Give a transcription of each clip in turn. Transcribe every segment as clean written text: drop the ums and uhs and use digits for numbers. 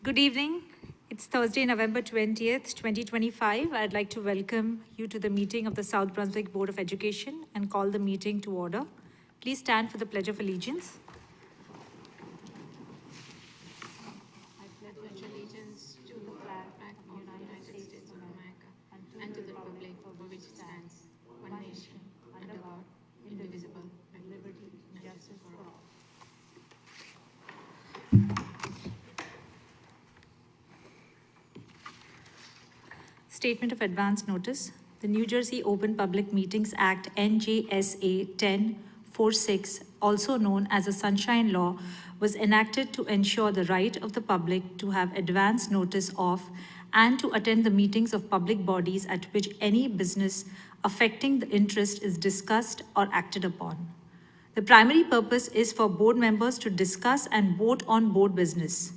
Good evening. It's Thursday, November 20th, 2025. I'd like to welcome you to the meeting of the South Brunswick Board of Education and call the meeting to order. Please stand for the Pledge of Allegiance. I pledge allegiance to the flag of the United States of America and to the republic for which it stands, one nation, under God, indivisible, with liberty and justice for all. Statement of advance notice. The New Jersey Open Public Meetings Act NJSA 1046, also known as the Sunshine Law, was enacted to ensure the right of the public to have advance notice of and to attend the meetings of public bodies at which any business affecting the interest is discussed or acted upon. The primary purpose is for board members to discuss and vote on board business.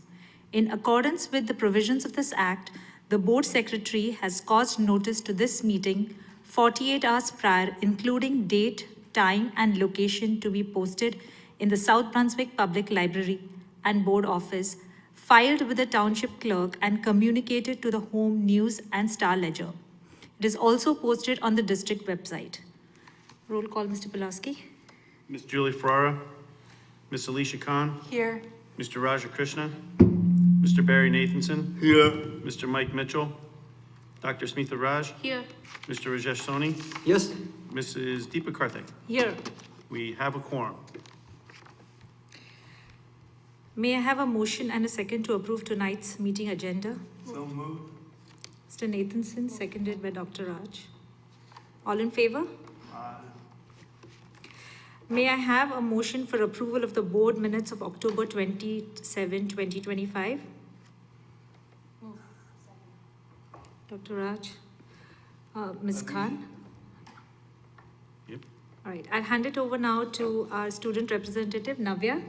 In accordance with the provisions of this Act, the board secretary has caused notice to this meeting 48 hours prior, including date, time, and location to be posted in the South Brunswick Public Library and Board Office, filed with the Township Clerk, and communicated to the Home News and Star Ledger. It is also posted on the district website. Roll call, Mr. Pulaski. Ms. Julie Ferrara, Ms. Alicia Khan, Here. Mr. Raja Krishna, Mr. Barry Nathanson, Here. Mr. Mike Mitchell, Dr. Smitha Raj, Here. Mr. Rajesh Soni, Yes. Mrs. Deepa Karthik. Here. We have a quorum. May I have a motion and a second to approve tonight's meeting agenda? So moved. Mr. Nathanson, seconded by Dr. Raj. All in favor? May I have a motion for approval of the board minutes of October 27, 2025? Dr. Raj? Ms. Khan? Yep. All right, I'll hand it over now to our student representative, Navya.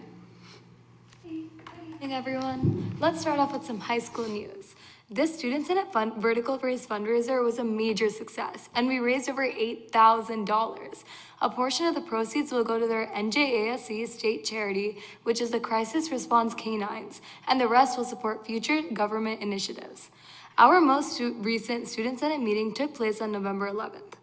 Good evening, everyone. Let's start off with some high school news. This Student Senate Vertical Race fundraiser was a major success, and we raised over $8,000. A portion of the proceeds will go to their NJASC state charity, which is the Crisis Response Canines, and the rest will support future government initiatives. Our most recent Student Senate meeting took place on November 11th.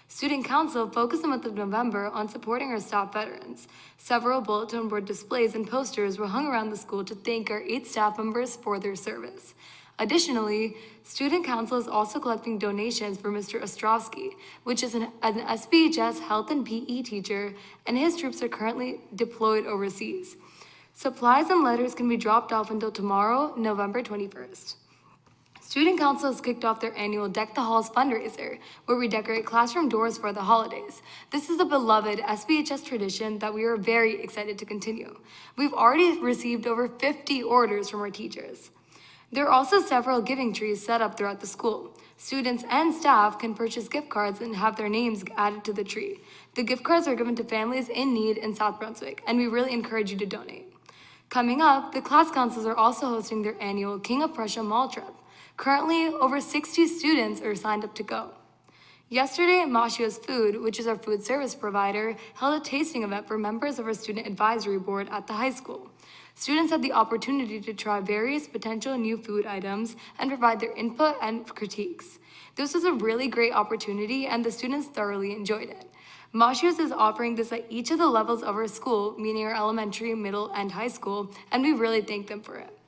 Student Council focused the month of November on supporting our staff veterans. Several bulletin board displays and posters were hung around the school to thank our 8 staff members for their service. Additionally, Student Council is also collecting donations for Mr. Ostrovsky, which is an SBHS health and PE teacher, and his troops are currently deployed overseas. Supplies and letters can be dropped off until tomorrow, November 21st. Student Council has kicked off their annual Deck the Halls fundraiser, where we decorate classroom doors for the holidays. This is a beloved SBHS tradition that we are very excited to continue. We've already received over 50 orders from our teachers. There are also several giving trees set up throughout the school. Students and staff can purchase gift cards and have their names added to the tree. The gift cards are given to families in need in South Brunswick, and we really encourage you to donate. Coming up, the class councils are also hosting their annual King of Prussia Mall trip. Currently, over 60 students are signed up to go. Yesterday, Mashio's Food, which is our food service provider, held a tasting event for members of our student advisory board at the high school. Students had the opportunity to try various potential new food items and provide their input and critiques. This was a really great opportunity, and the students thoroughly enjoyed it. Mashio's is offering this at each of the levels of our school, meaning our elementary, middle, and high school, and we really thank them for it.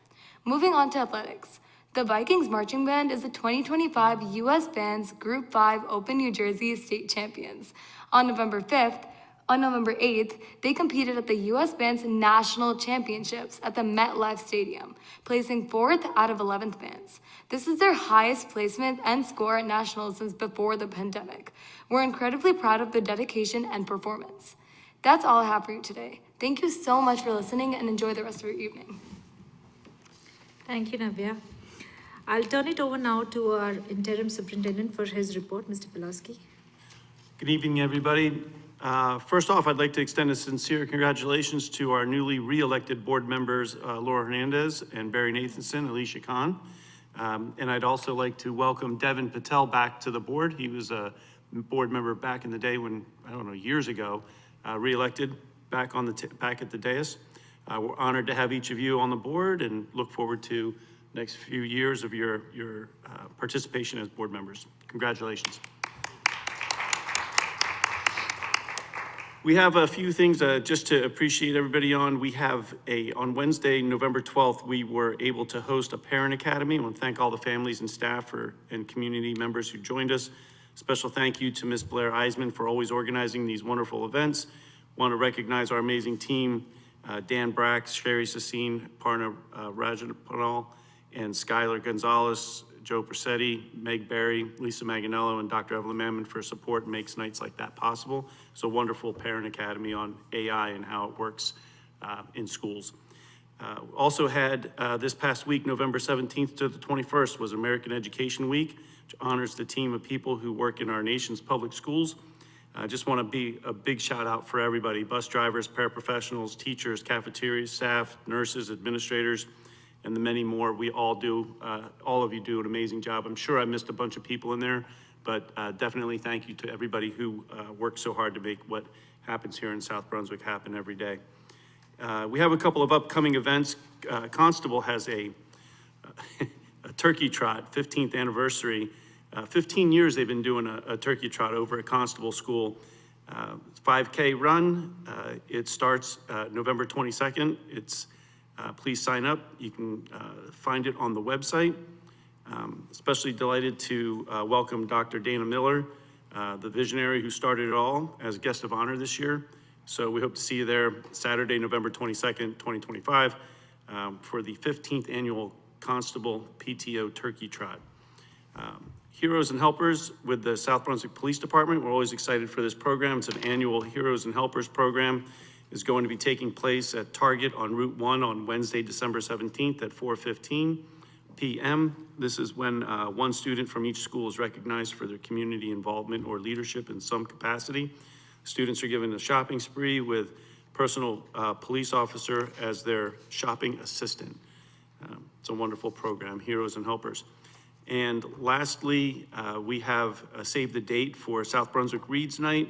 Moving on to athletics. The Vikings Marching Band is the 2025 U.S. Bands Group 5 Open New Jersey State Champions. On November 8th, they competed at the U.S. Bands National Championships at the MetLife Stadium, placing 4th out of 11th bands. This is their highest placement and score at nationals since before the pandemic. We're incredibly proud of their dedication and performance. That's all I have for you today. Thank you so much for listening, and enjoy the rest of your evening. Thank you, Navya. I'll turn it over now to our interim superintendent for his report, Mr. Pulaski. Good evening, everybody. First off, I'd like to extend a sincere congratulations to our newly re-elected board members, Laura Hernandez and Barry Nathanson, Alicia Khan. And I'd also like to welcome Devin Patel back to the board. He was a board member back in the day when, years ago, re-elected back at the dais. We're honored to have each of you on the board and look forward to next few years of your participation as board members. Congratulations. We have a few things just to appreciate everybody on. We have on Wednesday, November 12th, we were able to host a parent academy. I want to thank all the families and staff and community members who joined us. Special thank you to Ms. Blair Eisman for always organizing these wonderful events. Want to recognize our amazing team, Dan Brax, Sherry Sassine, Parna Rajapanal, and Skylar Gonzalez, Joe Persetti, Meg Berry, Lisa Maganello, and Dr. Evelyn Mammon for support and makes nights like that possible. It's a wonderful parent academy on AI and how it works in schools. Also had this past week, November 17th to the 21st, was American Education Week, which honors the team of people who work in our nation's public schools. I just want to be a big shout out for everybody: bus drivers, paraprofessionals, teachers, cafeteria staff, nurses, administrators, and the many more. We all do, all of you do an amazing job. I'm sure I missed a bunch of people in there, but definitely thank you to everybody who works so hard to make what happens here in South Brunswick happen every day. We have a couple of upcoming events. Constable has a turkey trot, 15th anniversary. 15 years they've been doing a turkey trot over at Constable School. 5K run. It starts November 22nd. Please sign up. You can find it on the website. Especially delighted to welcome Dr. Dana Miller, the visionary who started it all, as guest of honor this year. So we hope to see you there Saturday, November 22nd, 2025, for the 15th annual Constable PTO Turkey Trot. Heroes and Helpers with the South Brunswick Police Department. We're always excited for this program. It's an annual Heroes and Helpers program. Is going to be taking place at Target on Route 1 on Wednesday, December 17th at 4:15 p.m. This is when one student from each school is recognized for their community involvement or leadership in some capacity. Students are given a shopping spree with personal police officer as their shopping assistant. It's a wonderful program, Heroes and Helpers. And lastly, we have saved the date for South Brunswick Reads Night.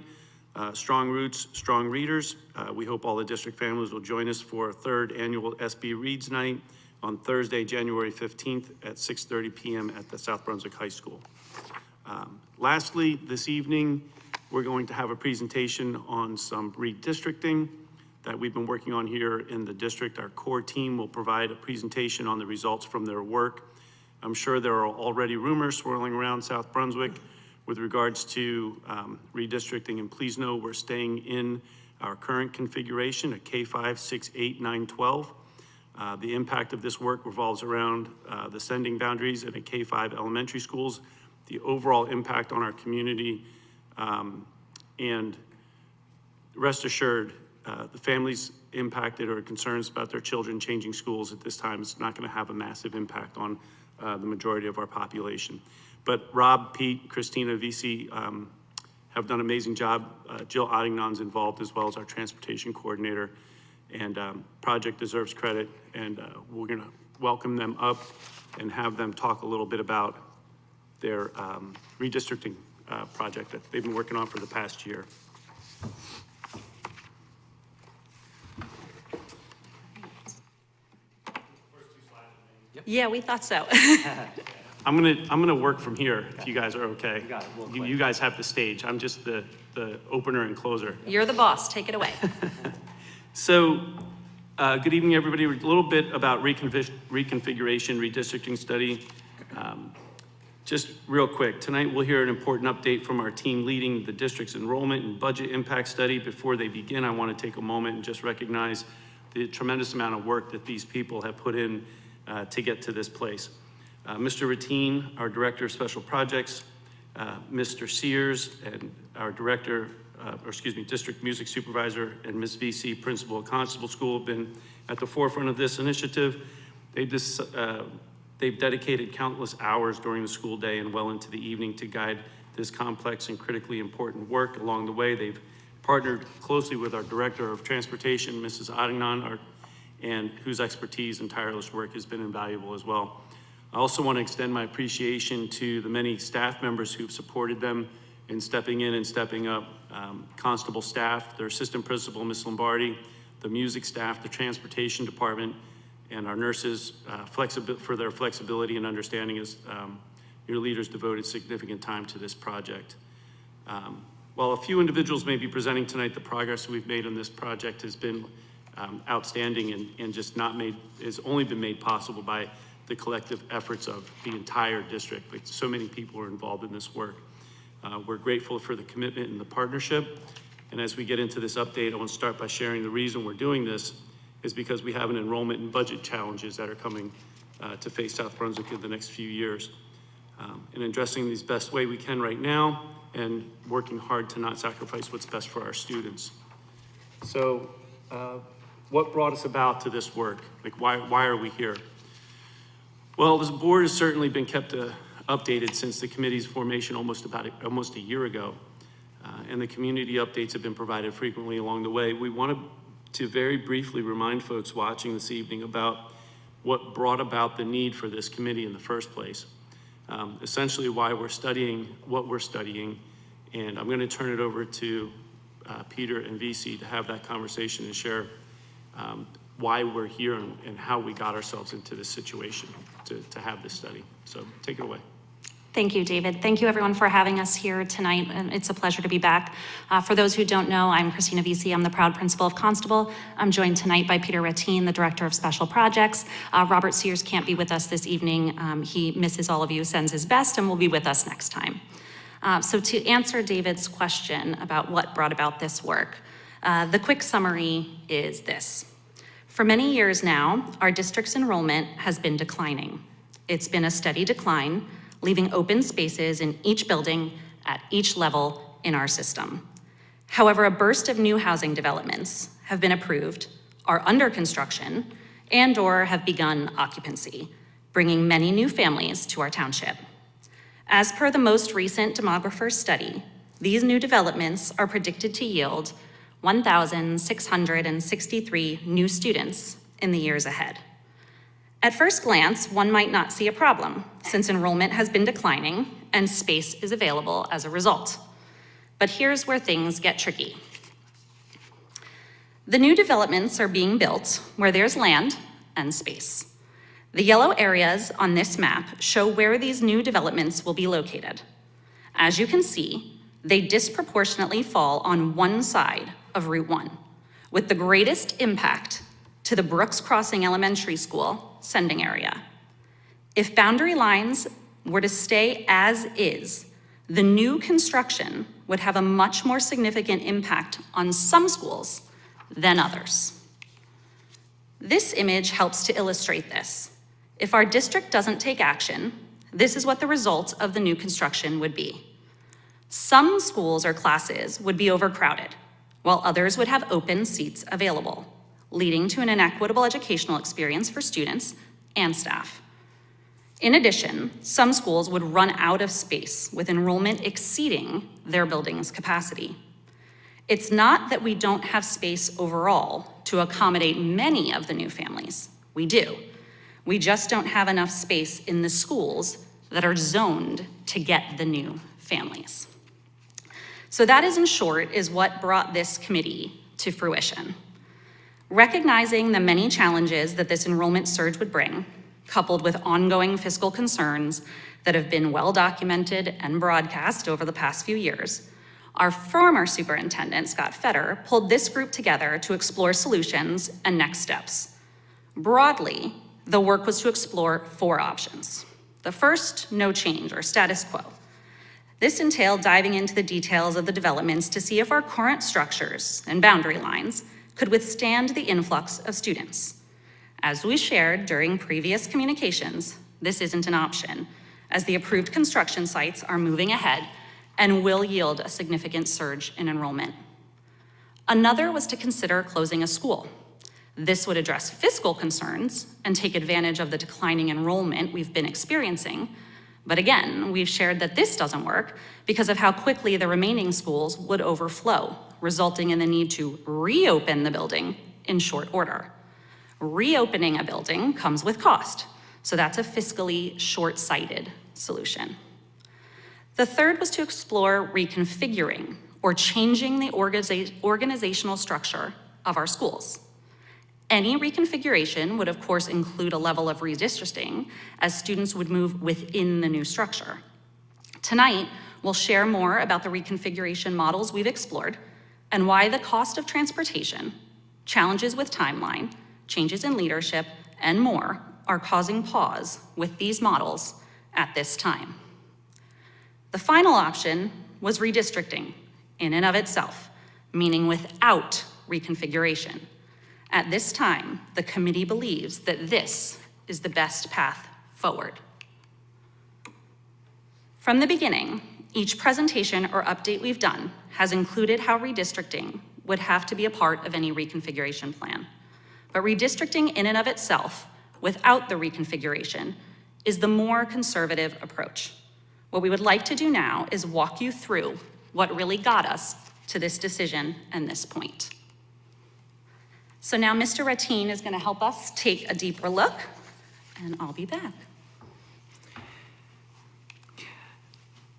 Strong Roots, Strong Readers. We hope all the district families will join us for our 3rd annual SB Reads Night on Thursday, January 15th at 6:30 p.m. at the South Brunswick High School. Lastly, this evening, we're going to have a presentation on some redistricting that we've been working on here in the district. Our core team will provide a presentation on the results from their work. I'm sure there are already rumors swirling around South Brunswick with regards to redistricting, and please know we're staying in our current configuration at K5, 6, 8, 9, 12. The impact of this work revolves around the sending boundaries in a K5 elementary schools, the overall impact on our community, and rest assured, the families impacted or concerns about their children changing schools at this time is not going to have a massive impact on the majority of our population. But Rob, Pete, Christina, VC have done an amazing job. Jill Ottingnon's involved as well as our transportation coordinator, and project deserves credit, and we're gonna welcome them up and have them talk a little bit about their redistricting project that they've been working on for the past year. Yeah, we thought so. I'm gonna work from here if you guys are okay. You got it. We'll You guys have the stage. I'm just the opener and closer. You're the boss, take it away. So, good evening, everybody. A little bit about reconfiguration, redistricting study. Just real quick, tonight we'll hear an important update from our team leading the district's enrollment and budget impact study. Before they begin, I want to take a moment and just recognize the tremendous amount of work that these people have put in to get to this place. Mr. Ratine, our Director of Special Projects, Mr. Sears, and our District Music Supervisor, and Ms. VC, Principal at Constable School, have been at the forefront of this initiative. They've dedicated countless hours during the school day and well into the evening to guide this complex and critically important work. Along the way, they've partnered closely with our Director of Transportation, Mrs. Ottingnon, and whose expertise and tireless work has been invaluable as well. I also want to extend my appreciation to the many staff members who've supported them in stepping in and stepping up. Constable staff, their assistant principal, Ms. Lombardi, the music staff, the transportation department, and our nurses for their flexibility and understanding as your leaders devoted significant time to this project. While a few individuals may be presenting tonight, the progress we've made on this project has been outstanding and just has only been made possible by the collective efforts of the entire district. Like, so many people are involved in this work. We're grateful for the commitment and the partnership. And as we get into this update, I want to start by sharing the reason we're doing this is because we have an enrollment and budget challenges that are coming to face South Brunswick in the next few years. And addressing these best way we can right now and working hard to not sacrifice what's best for our students. So what brought us about to this work? Like, why are we here? Well, this board has certainly been kept updated since the committee's formation almost a year ago. And the community updates have been provided frequently along the way. We wanted to very briefly remind folks watching this evening about what brought about the need for this committee in the first place. Essentially why we're studying what we're studying, and I'm going to turn it over to Peter and VC to have that conversation and share why we're here and how we got ourselves into this situation to have this study. So take it away. Thank you, David. Thank you, everyone, for having us here tonight. It's a pleasure to be back. For those who don't know, I'm Christina VC. I'm the proud principal of Constable. I'm joined tonight by Peter Ratine, the director of special projects. Robert Sears can't be with us this evening. He misses all of you, sends his best, and will be with us next time. So to answer David's question about what brought about this work, the quick summary is this. For many years now, our district's enrollment has been declining. It's been a steady decline, leaving open spaces in each building at each level in our system. However, a burst of new housing developments have been approved, are under construction, and/or have begun occupancy, bringing many new families to our township. As per the most recent demographer study, these new developments are predicted to yield 1,663 new students in the years ahead. At first glance, one might not see a problem, since enrollment has been declining and space is available as a result. But here's where things get tricky. The new developments are being built where there's land and space. The yellow areas on this map show where these new developments will be located. As you can see, they disproportionately fall on one side of Route 1, with the greatest impact to the Brooks Crossing Elementary School sending area. If boundary lines were to stay as is, the new construction would have a much more significant impact on some schools than others. This image helps to illustrate this. If our district doesn't take action, this is what the result of the new construction would be. Some schools or classes would be overcrowded, while others would have open seats available, leading to an inequitable educational experience for students and staff. In addition, some schools would run out of space with enrollment exceeding their building's capacity. It's not that we don't have space overall to accommodate many of the new families. We do. We just don't have enough space in the schools that are zoned to get the new families. So that, in short, is what brought this committee to fruition. Recognizing the many challenges that this enrollment surge would bring, coupled with ongoing fiscal concerns that have been well documented and broadcast over the past few years, our former superintendent, Scott Fetter, pulled this group together to explore solutions and next steps. Broadly, the work was to explore 4 options. The first, no change or status quo. This entailed diving into the details of the developments to see if our current structures and boundary lines could withstand the influx of students. As we shared during previous communications, this isn't an option, as the approved construction sites are moving ahead and will yield a significant surge in enrollment. Another was to consider closing a school. This would address fiscal concerns and take advantage of the declining enrollment we've been experiencing. But again, we've shared that this doesn't work because of how quickly the remaining schools would overflow, resulting in the need to reopen the building in short order. Reopening a building comes with cost, so that's a fiscally short-sighted solution. The third was to explore reconfiguring or changing the organizational structure of our schools. Any reconfiguration would of course include a level of redistricting as students would move within the new structure. Tonight, we'll share more about the reconfiguration models we've explored and why the cost of transportation, challenges with timeline, changes in leadership, and more are causing pause with these models at this time. The final option was redistricting in and of itself, meaning without reconfiguration. At this time, the committee believes that this is the best path forward. From the beginning, each presentation or update we've done has included how redistricting would have to be a part of any reconfiguration plan. But redistricting in and of itself, without the reconfiguration, is the more conservative approach. What we would like to do now is walk you through what really got us to this decision and this point. So now Mr. Ratine is going to help us take a deeper look, and I'll be back.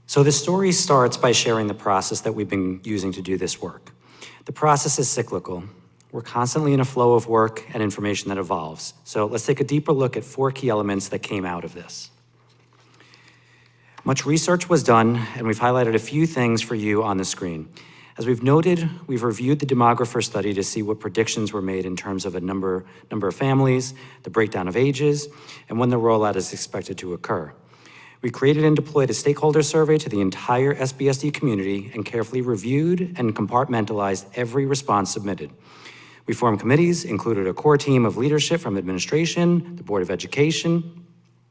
So the story starts by sharing the process that we've been using to do this work. The process is cyclical. We're constantly in a flow of work and information that evolves. So let's take a deeper look at 4 key elements that came out of this. Much research was done, and we've highlighted a few things for you on the screen. As we've noted, we've reviewed the demographer study to see what predictions were made in terms of a number of families, the breakdown of ages, and when the rollout is expected to occur. We created and deployed a stakeholder survey to the entire SBSD community and carefully reviewed and compartmentalized every response submitted. We formed committees, included a core team of leadership from administration, the Board of Education,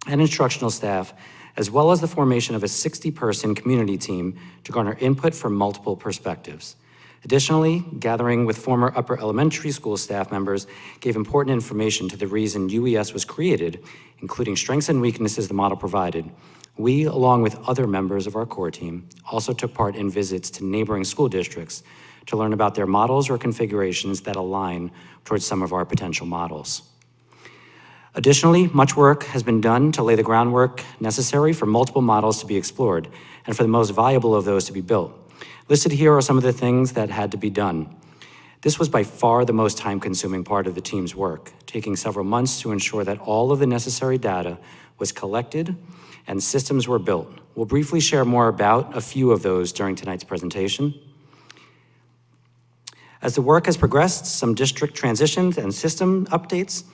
and instructional staff, as well as the formation of a 60-person community team to garner input from multiple perspectives. Additionally, gathering with former upper elementary school staff members gave important information to the reason UES was created, including strengths and weaknesses the model provided. We, along with other members of our core team, also took part in visits to neighboring school districts to learn about their models or configurations that align towards some of our potential models. Additionally, much work has been done to lay the groundwork necessary for multiple models to be explored and for the most viable of those to be built. Listed here are some of the things that had to be done. This was by far the most time-consuming part of the team's work, taking several months to ensure that all of the necessary data was collected and systems were built. We'll briefly share more about a few of those during tonight's presentation. As the work has progressed, some district transitions and system updates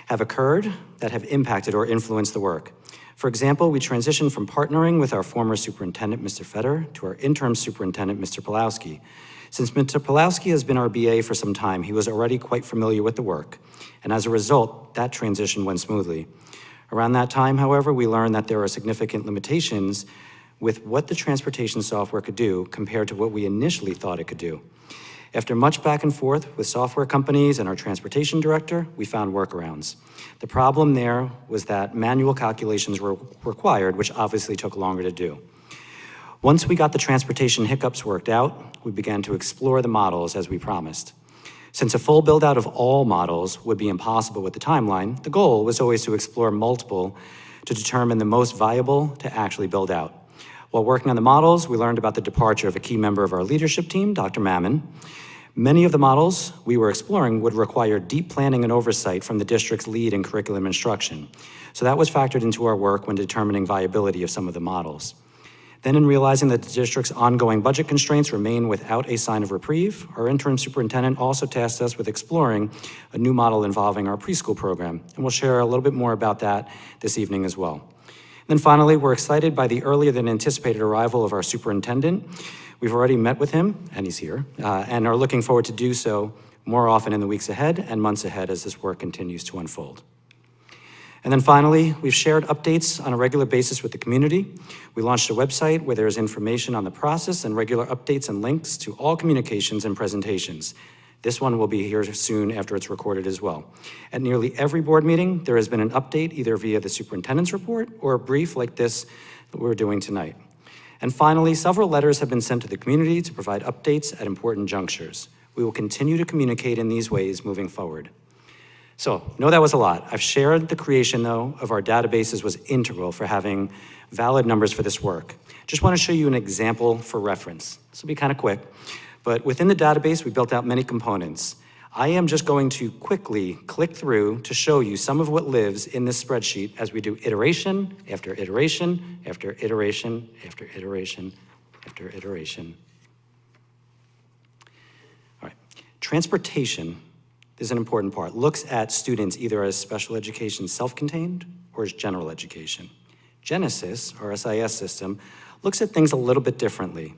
have occurred that have impacted or influenced the work. For example, we transitioned from partnering with our former superintendent, Mr. Fetter, to our interim superintendent, Mr. Pulowski. Since Mr. Pulowski has been our BA for some time, he was already quite familiar with the work, and as a result, that transition went smoothly. Around that time, however, we learned that there are significant limitations with what the transportation software could do compared to what we initially thought it could do. After much back and forth with software companies and our transportation director, we found workarounds. The problem there was that manual calculations were required, which obviously took longer to do. Once we got the transportation hiccups worked out, we began to explore the models as we promised. Since a full build out of all models would be impossible with the timeline, the goal was always to explore multiple to determine the most viable to actually build out. While working on the models, we learned about the departure of a key member of our leadership team, Dr. Mammon. Many of the models we were exploring would require deep planning and oversight from the district's lead in curriculum instruction. So that was factored into our work when determining viability of some of the models. Then in realizing that the district's ongoing budget constraints remain without a sign of reprieve, our interim superintendent also tasked us with exploring a new model involving our preschool program. And we'll share a little bit more about that this evening as well. Then finally, we're excited by the earlier than anticipated arrival of our superintendent. We've already met with him, and he's here, and are looking forward to do so more often in the weeks ahead and months ahead as this work continues to unfold. And then finally, we've shared updates on a regular basis with the community. We launched a website where there is information on the process and regular updates and links to all communications and presentations. This one will be here soon after it's recorded as well. At nearly every board meeting, there has been an update either via the superintendent's report or a brief like this that we're doing tonight. And finally, several letters have been sent to the community to provide updates at important junctures. We will continue to communicate in these ways moving forward. So, know that was a lot. I've shared the creation, though, of our databases was integral for having valid numbers for this work. Just want to show you an example for reference. This will be kind of quick. But within the database, we built out many components. I am just going to quickly click through to show you some of what lives in this spreadsheet as we do iteration after iteration after iteration after iteration after iteration. All right, transportation is an important part. Looks at students either as special education self-contained or as general education. Genesis, our SIS system, looks at things a little bit differently.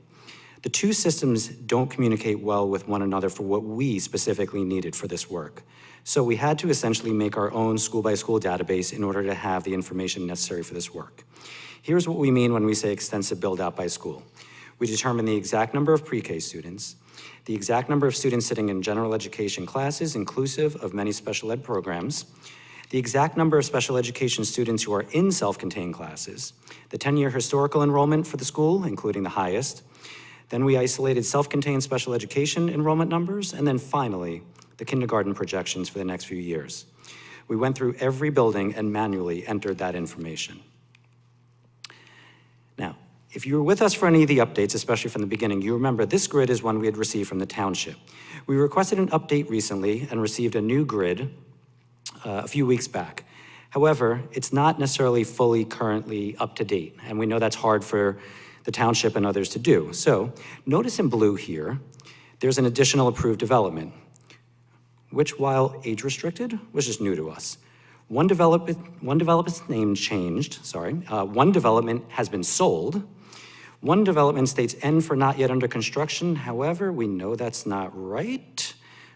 The two systems don't communicate well with one another for what we specifically needed for this work. So we had to essentially make our own school-by-school database in order to have the information necessary for this work. Here's what we mean when we say extensive build-out by school. We determine the exact number of pre-K students, the exact number of students sitting in general education classes, inclusive of many special ed programs, the exact number of special education students who are in self-contained classes, the 10-year historical enrollment for the school, including the highest. Then we isolated self-contained special education enrollment numbers, and then finally, the kindergarten projections for the next few years. We went through every building and manually entered that information. Now, if you were with us for any of the updates, especially from the beginning, you remember this grid is one we had received from the township. We requested an update recently and received a new grid a few weeks back. However, it's not necessarily fully currently up to date, and we know that's hard for the township and others to do. So notice in blue here, there's an additional approved development, which, while age restricted, was just new to us. One development's name changed, one development has been sold. One development states N for not yet under construction. However, we know that's not right.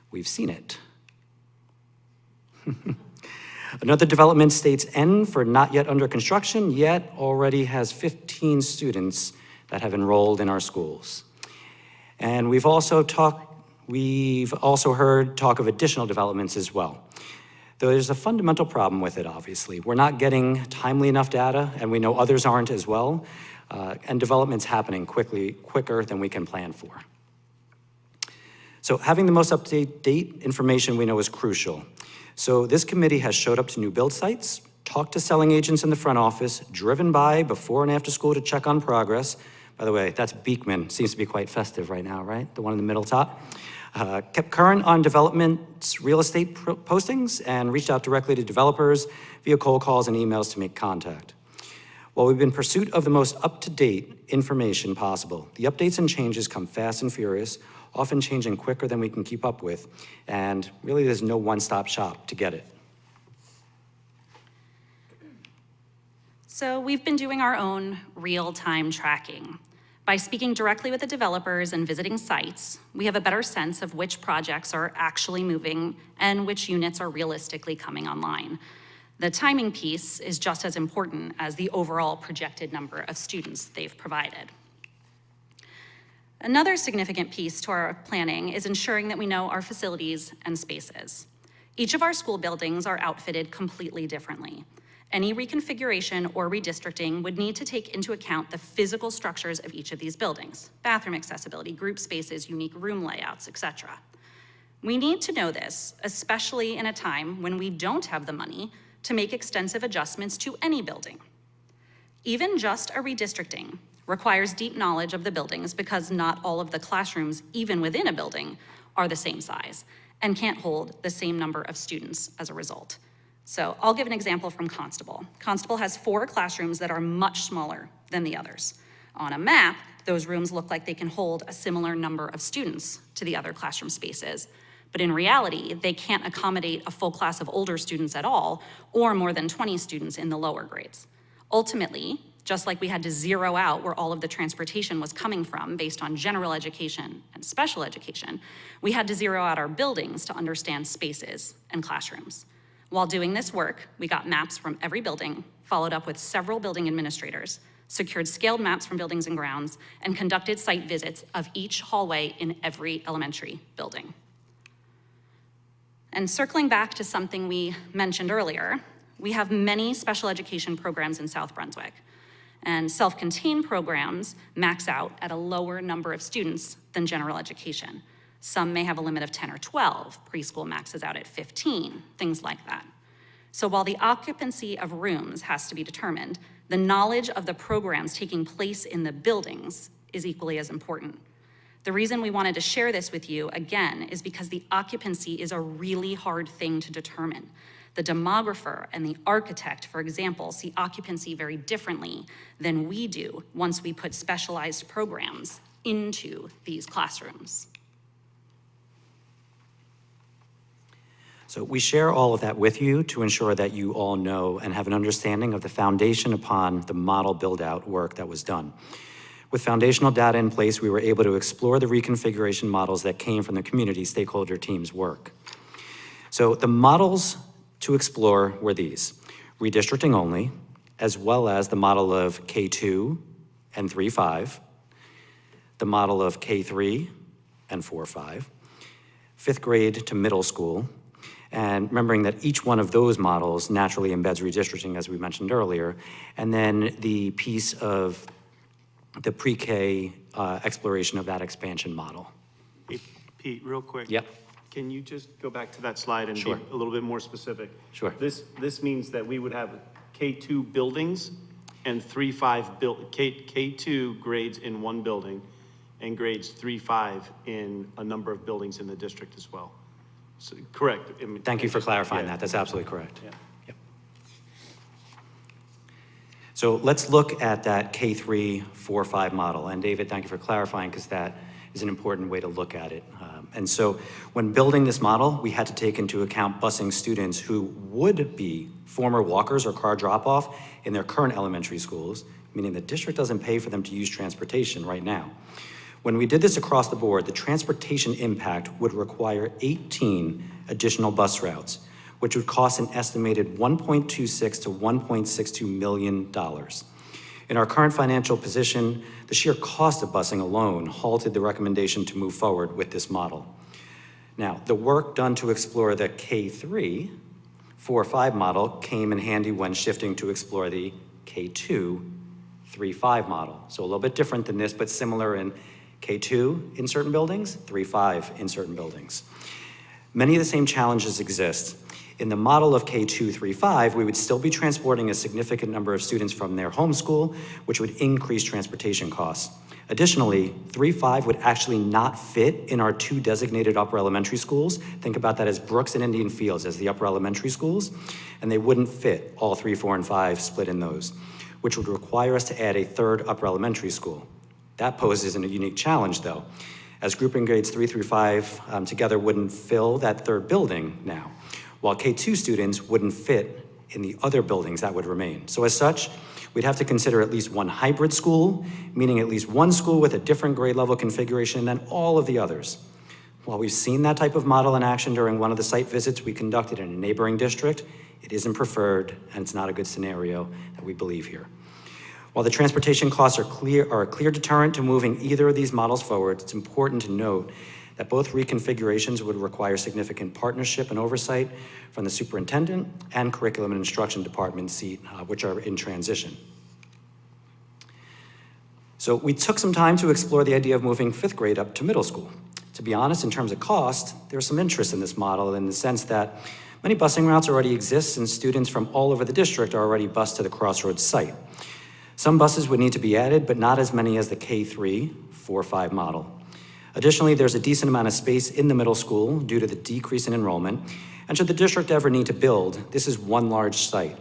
We've seen it. Another development states N for not yet under construction, yet already has 15 students that have enrolled in our schools. And we've also heard talk of additional developments as well. Though there's a fundamental problem with it, obviously. We're not getting timely enough data, and we know others aren't as well, and development's happening quicker than we can plan for. So having the most up-to-date information we know is crucial. So this committee has showed up to new build sites, talked to selling agents in the front office, driven by before and after school to check on progress. By the way, that's Beekman. Seems to be quite festive right now, right? The one in the middle top. Kept current on development's real estate postings and reached out directly to developers via cold calls and emails to make contact. While we've been in pursuit of the most up-to-date information possible, the updates and changes come fast and furious, often changing quicker than we can keep up with, and really there's no one-stop shop to get it. So we've been doing our own real-time tracking. By speaking directly with the developers and visiting sites, we have a better sense of which projects are actually moving and which units are realistically coming online. The timing piece is just as important as the overall projected number of students they've provided. Another significant piece to our planning is ensuring that we know our facilities and spaces. Each of our school buildings are outfitted completely differently. Any reconfiguration or redistricting would need to take into account the physical structures of each of these buildings: bathroom accessibility, group spaces, unique room layouts, etc. We need to know this, especially in a time when we don't have the money to make extensive adjustments to any building. Even just a redistricting requires deep knowledge of the buildings because not all of the classrooms, even within a building, are the same size and can't hold the same number of students as a result. So I'll give an example from Constable. Constable has 4 classrooms that are much smaller than the others. On a map, those rooms look like they can hold a similar number of students to the other classroom spaces. But in reality, they can't accommodate a full class of older students at all, or more than 20 students in the lower grades. Ultimately, just like we had to zero out where all of the transportation was coming from based on general education and special education, we had to zero out our buildings to understand spaces and classrooms. While doing this work, we got maps from every building, followed up with several building administrators, secured scaled maps from buildings and grounds, and conducted site visits of each hallway in every elementary building. And circling back to something we mentioned earlier, we have many special education programs in South Brunswick, and self-contained programs max out at a lower number of students than general education. Some may have a limit of 10 or 12, preschool maxes out at 15, things like that. So while the occupancy of rooms has to be determined, the knowledge of the programs taking place in the buildings is equally as important. The reason we wanted to share this with you, again, is because the occupancy is a really hard thing to determine. The demographer and the architect, for example, see occupancy very differently than we do once we put specialized programs into these classrooms. So we share all of that with you to ensure that you all know and have an understanding of the foundation upon the model build-out work that was done. With foundational data in place, we were able to explore the reconfiguration models that came from the community stakeholder team's work. So the models to explore were these: redistricting only, as well as the model of K2 and 3-5, the model of K3 and 4-5, fifth grade to middle school, and remembering that each one of those models naturally embeds redistricting, as we mentioned earlier, and then the piece of the pre-K exploration of that expansion model. Hey, Pete, real quick. Yep. Can you just go back to that slide and Sure. be a little bit more specific? Sure. This means that we would have K2 buildings and 3-5 K2 grades in one building and grades 3-5 in a number of buildings in the district as well. So, correct. I mean, Thank you for clarifying yeah. that. That's absolutely correct. Yeah. Yep. So let's look at that K3, 4, 5 model. And David, thank you for clarifying, because that is an important way to look at it. And so when building this model, we had to take into account busing students who would be former walkers or car drop-off in their current elementary schools, meaning the district doesn't pay for them to use transportation right now. When we did this across the board, the transportation impact would require 18 additional bus routes, which would cost an estimated $1.26 to $1.62 million. In our current financial position, the sheer cost of busing alone halted the recommendation to move forward with this model. Now, the work done to explore the K3, 4, 5 model came in handy when shifting to explore the K2, 3, 5 model. So a little bit different than this, but similar in K2 in certain buildings, 3, 5 in certain buildings. Many of the same challenges exist. In the model of K2, 3, 5, we would still be transporting a significant number of students from their home school, which would increase transportation costs. Additionally, 3, 5 would actually not fit in our 2 designated upper elementary schools. Think about that as Brooks and Indian Fields as the upper elementary schools, and they wouldn't fit all 3, 4, and 5 split in those, which would require us to add a 3rd upper elementary school. That poses a unique challenge, though, as grouping grades 3 through 5 together wouldn't fill that 3rd building now, while K2 students wouldn't fit in the other buildings that would remain. So as such, we'd have to consider at least one hybrid school, meaning at least one school with a different grade level configuration than all of the others. While we've seen that type of model in action during one of the site visits we conducted in a neighboring district, it isn't preferred, and it's not a good scenario that we believe here. While the transportation costs are a clear deterrent to moving either of these models forward, it's important to note that both reconfigurations would require significant partnership and oversight from the superintendent and curriculum and instruction department seat, which are in transition. So we took some time to explore the idea of moving 5th grade up to middle school. To be honest, in terms of cost, there's some interest in this model in the sense that many busing routes already exist and students from all over the district are already bused to the Crossroads site. Some buses would need to be added, but not as many as the K3, 4, 5 model. Additionally, there's a decent amount of space in the middle school due to the decrease in enrollment, and should the district ever need to build, this is one large site,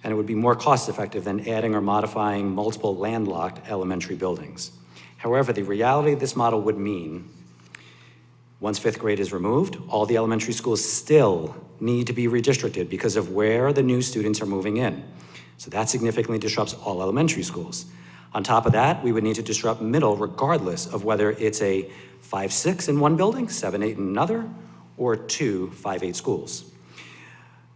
and it would be more cost-effective than adding or modifying multiple landlocked elementary buildings. However, the reality of this model would mean, once 5th grade is removed, all the elementary schools still need to be redistricted because of where the new students are moving in. So that significantly disrupts all elementary schools. On top of that, we would need to disrupt middle regardless of whether it's a 5-6 in one building, 7-8 in another, or 2 5-8 schools.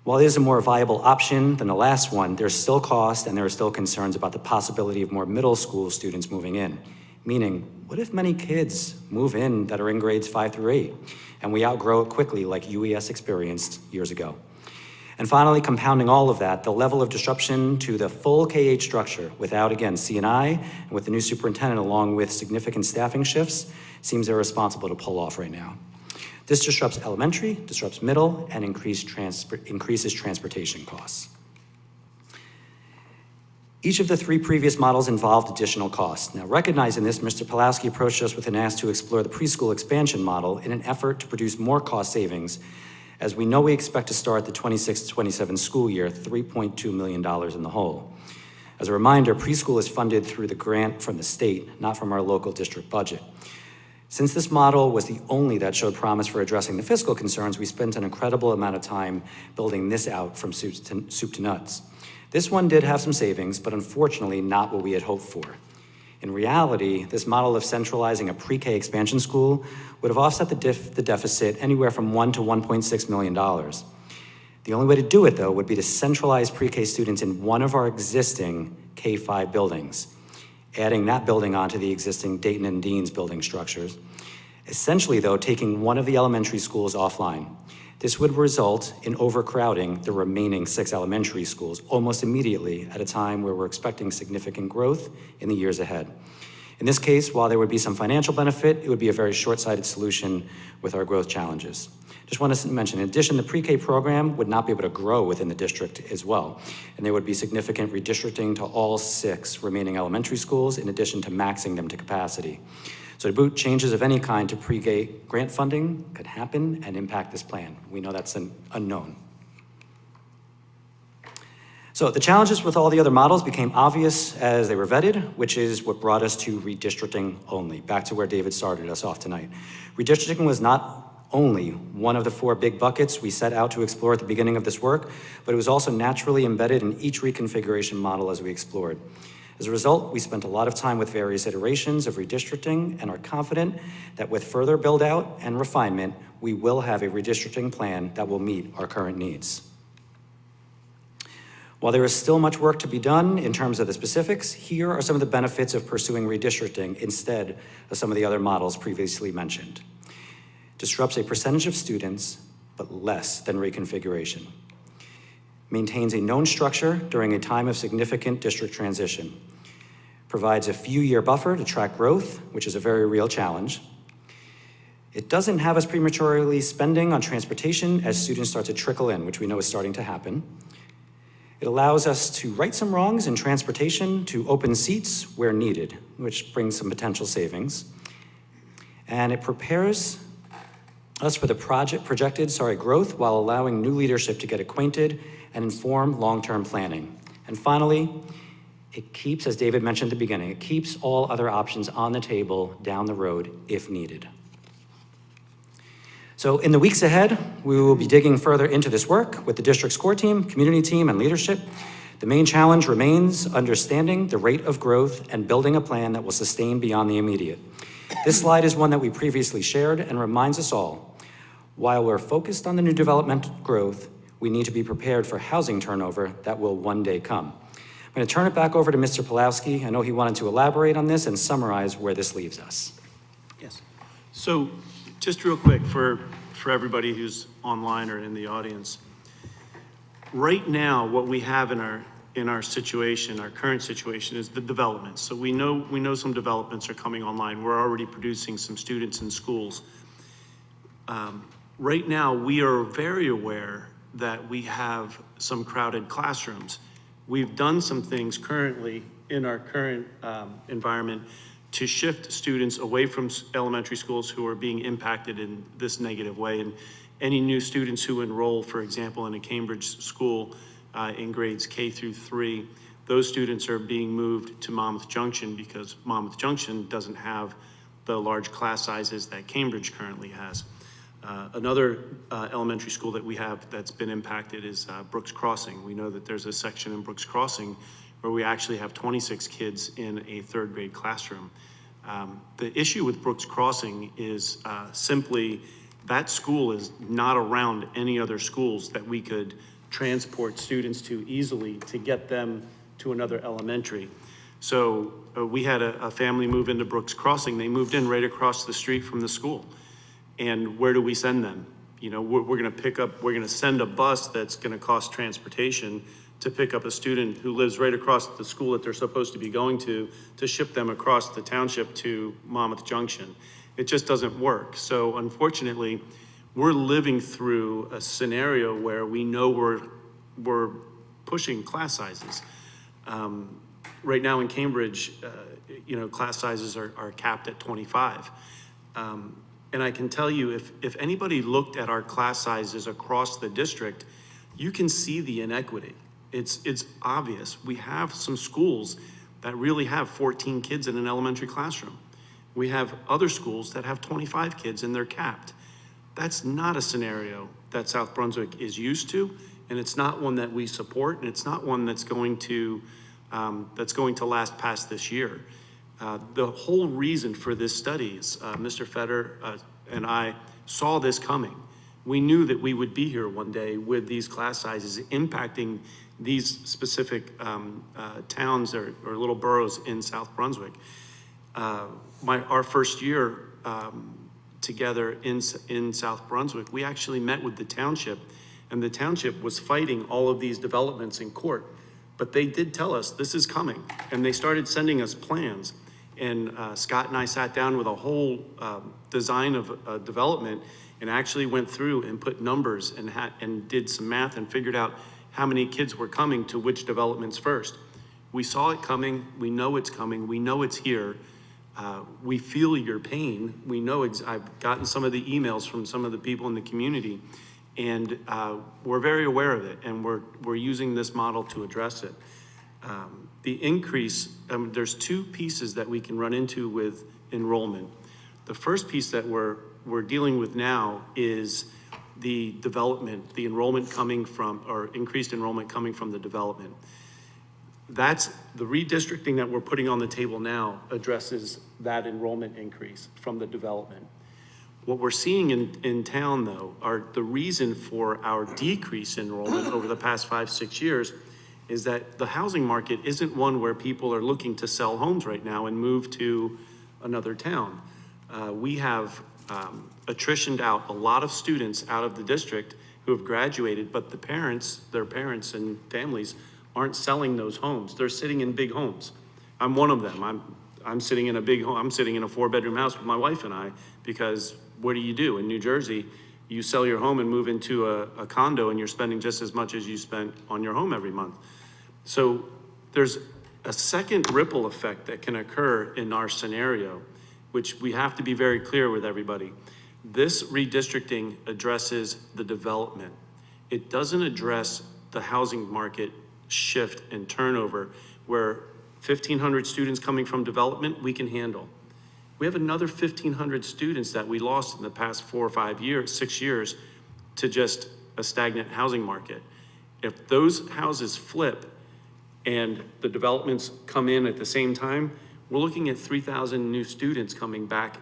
While it is a more viable option than the last one, there's still cost and there are still concerns about the possibility of more middle school students moving in. Meaning, what if many kids move in that are in grades 5 through 8 and we outgrow it quickly like UES experienced years ago? And finally, compounding all of that, the level of disruption to the full K-8 structure without, again, C&I and with the new superintendent along with significant staffing shifts seems irresponsible to pull off right now. This disrupts elementary, disrupts middle, and increases transportation costs. Each of the three previous models involved additional costs. Now, recognizing this, Mr. Pulowski approached us with an ask to explore the preschool expansion model in an effort to produce more cost savings, as we know we expect to start the 26-27 school year $3.2 million in the hole. As a reminder, preschool is funded through the grant from the state, not from our local district budget. Since this model was the only that showed promise for addressing the fiscal concerns, we spent an incredible amount of time building this out from soup to nuts. This one did have some savings, but unfortunately not what we had hoped for. In reality, this model of centralizing a pre-K expansion school would have offset the deficit anywhere from $1 to $1.6 million. The only way to do it, though, would be to centralize pre-K students in one of our existing K-5 buildings, adding that building onto the existing Dayton and Dean's building structures. Essentially, though, taking one of the elementary schools offline. This would result in overcrowding the remaining 6 elementary schools almost immediately at a time where we're expecting significant growth in the years ahead. In this case, while there would be some financial benefit, it would be a very short-sighted solution with our growth challenges. Just want to mention, in addition, the pre-K program would not be able to grow within the district as well, and there would be significant redistricting to all 6 remaining elementary schools in addition to maxing them to capacity. So to boot, changes of any kind to pre-K grant funding could happen and impact this plan. We know that's an unknown. So the challenges with all the other models became obvious as they were vetted, which is what brought us to redistricting only, back to where David started us off tonight. Redistricting was not only one of the 4 big buckets we set out to explore at the beginning of this work, but it was also naturally embedded in each reconfiguration model as we explored. As a result, we spent a lot of time with various iterations of redistricting and are confident that with further build out and refinement, we will have a redistricting plan that will meet our current needs. While there is still much work to be done in terms of the specifics, here are some of the benefits of pursuing redistricting instead of some of the other models previously mentioned. Disrupts a percentage of students, but less than reconfiguration. Maintains a known structure during a time of significant district transition. Provides a few-year buffer to track growth, which is a very real challenge. It doesn't have us prematurely spending on transportation as students start to trickle in, which we know is starting to happen. It allows us to right some wrongs in transportation to open seats where needed, which brings some potential savings. And it prepares us for the projected growth while allowing new leadership to get acquainted and inform long-term planning. And finally, it keeps, as David mentioned at the beginning, it keeps all other options on the table down the road if needed. So in the weeks ahead, we will be digging further into this work with the district's core team, community team, and leadership. The main challenge remains understanding the rate of growth and building a plan that will sustain beyond the immediate. This slide is one that we previously shared and reminds us all, while we're focused on the new development growth, we need to be prepared for housing turnover that will one day come. I'm going to turn it back over to Mr. Pulowski. I know he wanted to elaborate on this and summarize where this leaves us. Yes. So just real quick for everybody who's online or in the audience, right now what we have in our situation, our current situation, is the developments. So we know some developments are coming online. We're already producing some students in schools. Right now we are very aware that we have some crowded classrooms. We've done some things currently in our current environment to shift students away from elementary schools who are being impacted in this negative way. And any new students who enroll, for example, in a Cambridge school in grades K through 3, those students are being moved to Monmouth Junction because Monmouth Junction doesn't have the large class sizes that Cambridge currently has. Another elementary school that we have that's been impacted is Brooks Crossing. We know that there's a section in Brooks Crossing where we actually have 26 kids in a 3rd grade classroom. The issue with Brooks Crossing is simply that school is not around any other schools that we could transport students to easily to get them to another elementary. So we had a family move into Brooks Crossing. They moved in right across the street from the school. And where do we send them? You know, we're gonna send a bus that's gonna cost transportation to pick up a student who lives right across the school that they're supposed to be going to ship them across the township to Monmouth Junction. It just doesn't work. So unfortunately, we're living through a scenario where we know we're pushing class sizes. right now in Cambridge, you know, class sizes are capped at 25. And I can tell you, if anybody looked at our class sizes across the district, you can see the inequity. It's obvious. We have some schools that really have 14 kids in an elementary classroom. We have other schools that have 25 kids and they're capped. That's not a scenario that South Brunswick is used to, and it's not one that we support, and it's not one that's going to last past this year. The whole reason for this study is Mr. Fetter and I saw this coming. We knew that we would be here one day with these class sizes impacting these specific towns or little boroughs in South Brunswick. Our first year together in South Brunswick, we actually met with the township, and the township was fighting all of these developments in court. But they did tell us this is coming, and they started sending us plans. And Scott and I sat down with a whole design of development and actually went through and put numbers and did some math and figured out how many kids were coming to which developments first. We saw it coming, we know it's coming, we know it's here. We feel your pain. We know, I've gotten some of the emails from some of the people in the community, and we're very aware of it, and we're using this model to address it. The increase, there's two pieces that we can run into with enrollment. The first piece that we're dealing with now is the development, the enrollment coming from, or increased enrollment coming from the development. That's the redistricting that we're putting on the table now addresses that enrollment increase from the development. What we're seeing in town, though, are the reason for our decrease in enrollment over the past 5-6 years is that the housing market isn't one where people are looking to sell homes right now and move to another town. We have attritioned out a lot of students out of the district who have graduated, but their parents and families aren't selling those homes. They're sitting in big homes. I'm one of them. I'm sitting in a big home. I'm sitting in a 4-bedroom house with my wife and I, because what do? In New Jersey, you sell your home and move into a condo and you're spending just as much as you spent on your home every month. So there's a second ripple effect that can occur in our scenario, which we have to be very clear with everybody. This redistricting addresses the development. It doesn't address the housing market shift and turnover where 1,500 students coming from development we can handle. We have another 1,500 students that we lost in the past 4 or 5 years, 6 years to just a stagnant housing market. If those houses flip and the developments come in at the same time, we're looking at 3,000 new students coming back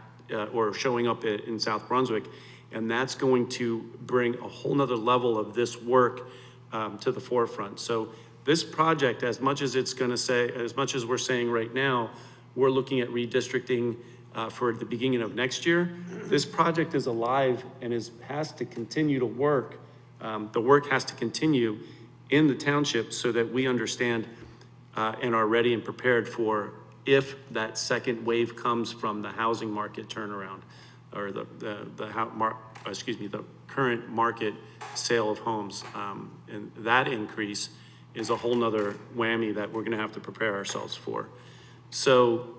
or showing up in South Brunswick, and that's going to bring a whole nother level of this work to the forefront. So this project, as much as we're saying right now, we're looking at redistricting for the beginning of next year. This project is alive and has to continue to work. The work has to continue in the township so that we understand and are ready and prepared for if that second wave comes from the housing market turnaround or the current market sale of homes. And that increase is a whole nother whammy that we're gonna have to prepare ourselves for. So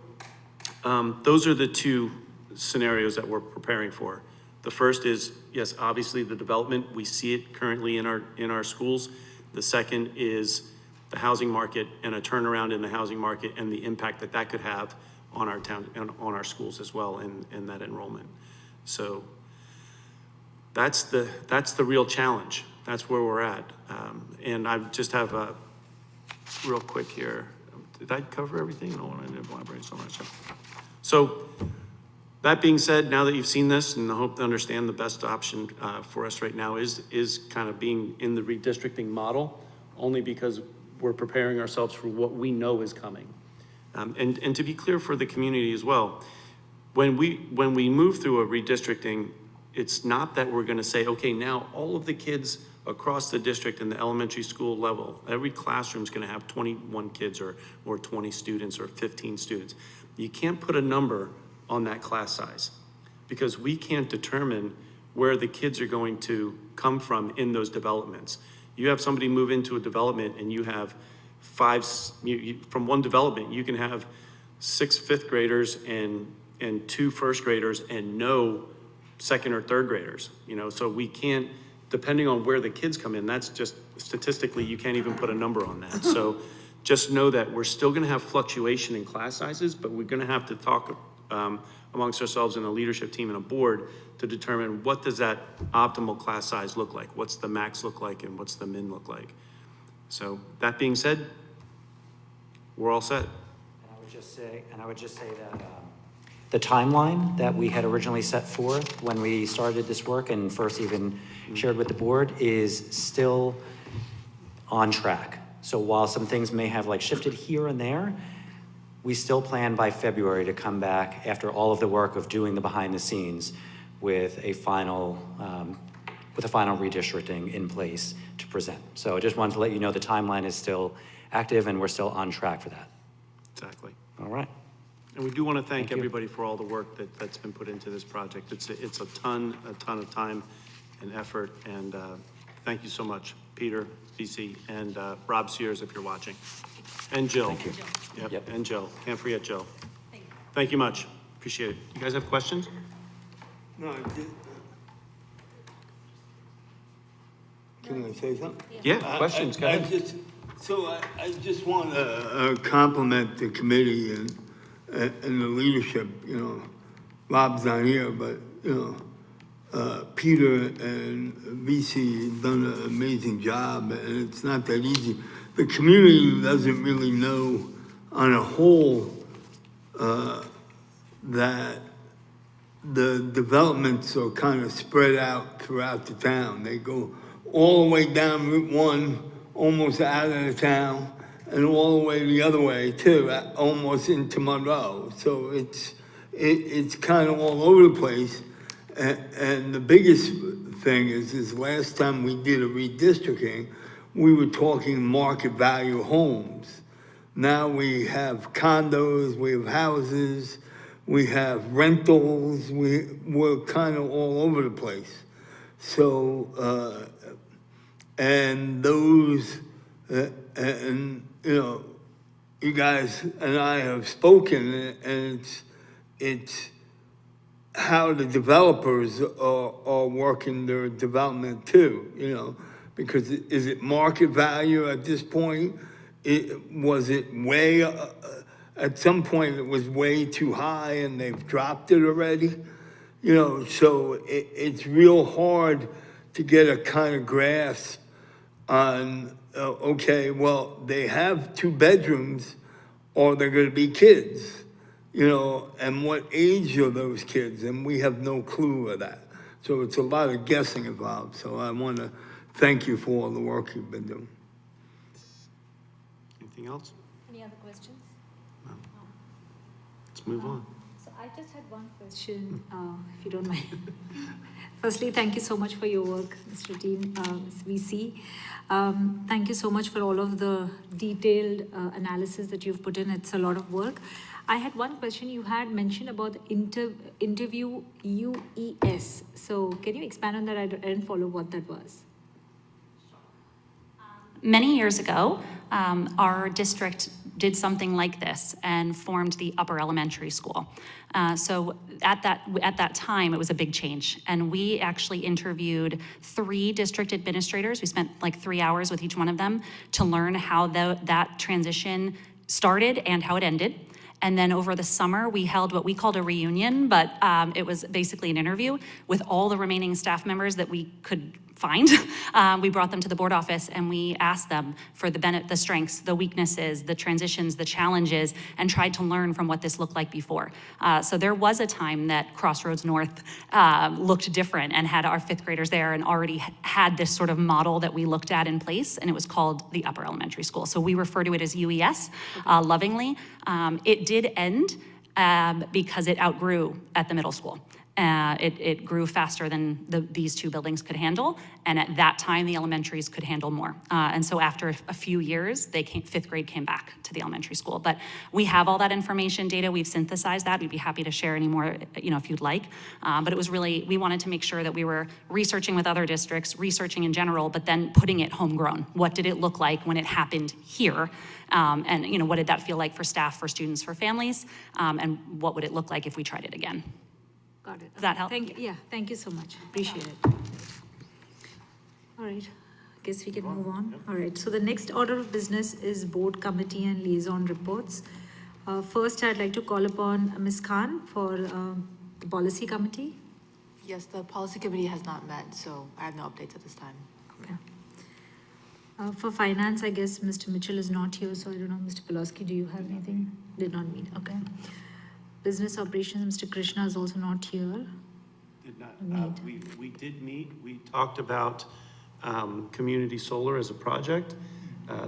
those are the two scenarios that we're preparing for. The first is, yes, obviously the development, we see it currently in our schools. The second is the housing market and a turnaround in the housing market and the impact that could have on our town and on our schools as well in that enrollment. So that's the real challenge. That's where we're at. And I just have a real quick here. Did I cover everything? No, I didn't want to bring so much up. So that being said, now that you've seen this and I hope to understand the best option for us right now is kind of being in the redistricting model, only because we're preparing ourselves for what we know is coming. And to be clear for the community as well, when we move through a redistricting, it's not that we're gonna say, okay, now all of the kids across the district in the elementary school level, every classroom's gonna have 21 kids or 20 students or 15 students. You can't put a number on that class size because we can't determine where the kids are going to come from in those developments. You have somebody move into a development and you have from one development, you can have 6 fifth graders and 2 first graders and no second or third graders, you know, so we can't, depending on where the kids come in, that's just statistically, you can't even put a number on that. So just know that we're still gonna have fluctuation in class sizes, but we're gonna have to talk amongst ourselves in a leadership team and a board to determine what does that optimal class size look like? What's the max look like and what's the min look like? So that being said, we're all set. And I would just say that the timeline that we had originally set forth when we started this work and first even shared with the board is still on track. So while some things may have like shifted here and there, we still plan by February to come back after all of the work of doing the behind the scenes with a final redistricting in place to present. So I just wanted to let you know the timeline is still active and we're still on track for that. Exactly. All right. And we do want to thank you. everybody for all the work that's been put into this project. It's a ton of time and effort, and thank you so much, Peter, VC, and Rob Sears, if you're watching, and Jill. Thank you. Yep, and Jill. Can't forget Jill. Thank you much. Appreciate it. You guys have questions? No, I did. Can I say something? Yeah, questions, go ahead. I just want to compliment the committee and the leadership, you know. Rob's not here, but, you know, Peter and VC have done an amazing job, and it's not that easy. The community doesn't really know on a whole that the developments are kind of spread out throughout the town. They go all the way down Route 1, almost out of the town, and all the way the other way too, almost into Monroe. So it's kind of all over the place. And the biggest thing is last time we did a redistricting, we were talking market value homes. Now we have condos, we have houses, we have rentals, we're kind of all over the place. So, and those, and you know, you guys and I have spoken, and it's how the developers are working their development too, you know, because is it market value at this point? Was it way, at some point it was way too high and they've dropped it already? You know, so it's real hard to get a kind of grasp on, okay, well, they have 2 bedrooms or they're gonna be kids, you know, and what age are those kids? And we have no clue of that. So it's a lot of guessing involved. So I wanna thank you for all the work you've been doing. Anything else? Any other questions? Let's move on. So I just had one question, if you don't mind. Firstly, thank you so much for your work, Mr. Dean, Ms. VC. Thank you so much for all of the detailed analysis that you've put in. It's a lot of work. I had one question. You had mentioned about the interview UES. So can you expand on that? I didn't follow what that was. Many years ago, our district did something like this and formed the upper elementary school. So at that time, it was a big change. And we actually interviewed 3 district administrators. We spent like 3 hours with each one of them to learn how that transition started and how it ended. And then over the summer, we held what we called a reunion, but it was basically an interview with all the remaining staff members that we could find. We brought them to the board office and we asked them for the strengths, the weaknesses, the transitions, the challenges, and tried to learn from what this looked like before. So there was a time that Crossroads North looked different and had our 5th graders there and already had this sort of model that we looked at in place, and it was called the upper elementary school. So we refer to it as UES lovingly. It did end because it outgrew at the middle school. It grew faster than these two buildings could handle, and at that time, the elementaries could handle more. And so after a few years, fifth grade came back to the elementary school. But we have all that information, data, we've synthesized that. We'd be happy to share any more, if you'd like. But it was really, we wanted to make sure that we were researching with other districts, researching in general, but then putting it homegrown. What did it look like when it happened here? And what did that feel like for staff, for students, for families? And what would it look like if we tried it again? Got it. Does that help? Thank you so much. Appreciate it. All right, guess we can move on. All right, so the next order of business is board committee and liaison reports. First, I'd like to call upon Ms. Khan for the policy committee. Yes, the policy committee has not met, so I have no updates at this time. Okay. For finance, I guess Mr. Mitchell is not here, so I don't know, Mr. Pulaski, do you have anything? Did not meet, okay. Business operations, Mr. Krishna is also not here. Did not, we did meet, we talked about community solar as a project.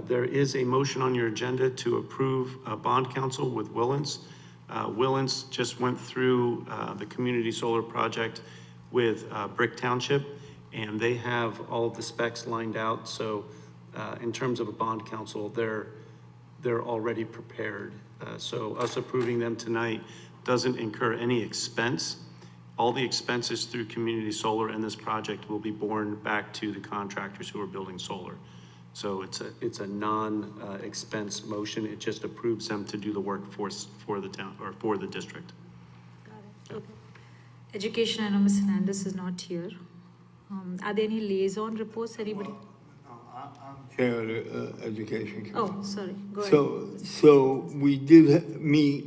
There is a motion on your agenda to approve a bond council with Willens. Willens just went through the community solar project with Brick Township, and they have all of the specs lined out. So in terms of a bond council, they're already prepared. So us approving them tonight doesn't incur any expense. All the expenses through community solar in this project will be borne back to the contractors who are building solar. So it's a non-expense motion. It just approves them to do the workforce for the town or for the district. Got it. Okay. Education, I know Ms. Hernandez is not here. Are there any liaison reports, anybody? I'm chair of the education committee. Oh, sorry, go ahead. So we did meet,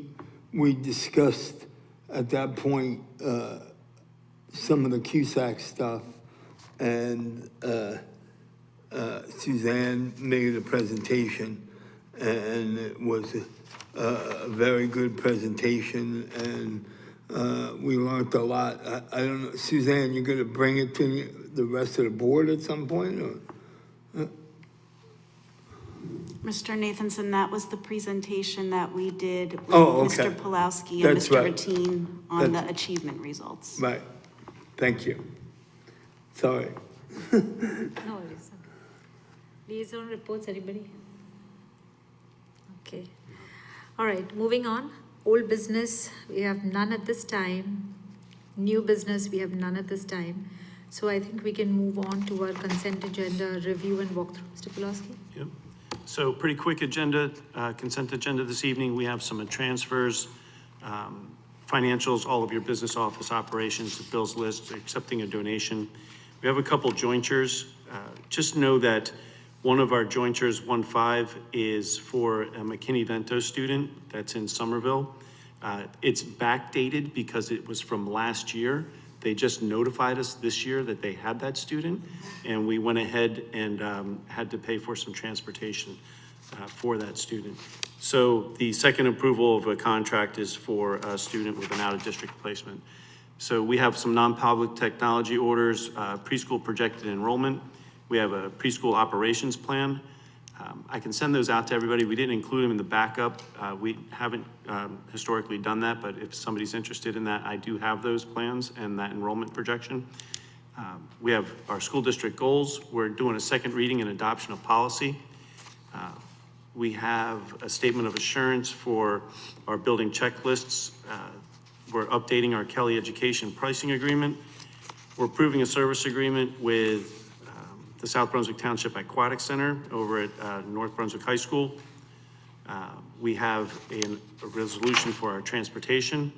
we discussed at that point, some of the CUSAC stuff, and, Suzanne made a presentation, and it was a very good presentation, and, we learned a lot. I don't know, Suzanne, you're gonna bring it to the rest of the board at some point, or? Mr. Nathanson, that was the presentation that we did with Oh, okay. Mr. Pulowski and That's Mr. right. Ratine on That's- the achievement results. Right, thank you. Sorry. No worries, okay. Liaison reports, anybody? Okay. All right, moving on. Old business, we have none at this time. New business, we have none at this time. So I think we can move on to our consent agenda review and walkthrough. Mr. Pulaski? Yep. So pretty quick agenda, consent agenda this evening. We have some transfers, financials, all of your business office operations, the bills list, accepting a donation. We have a couple jointures. Just know that one of our jointures, 1-5, is for a McKinney-Vento student that's in Somerville. It's backdated because it was from last year. They just notified us this year that they had that student, and we went ahead and had to pay for some transportation for that student. So the second approval of a contract is for a student with an out-of-district placement. So we have some non-public technology orders, preschool projected enrollment. We have a preschool operations plan. I can send those out to everybody. We didn't include them in the backup. We haven't historically done that, but if somebody's interested in that, I do have those plans and that enrollment projection. We have our school district goals. We're doing a second reading and adoption of policy. We have a statement of assurance for our building checklists. We're updating our Kelly Education pricing agreement. We're approving a service agreement with the South Brunswick Township Aquatic Center over at North Brunswick High School. We have a resolution for our transportation.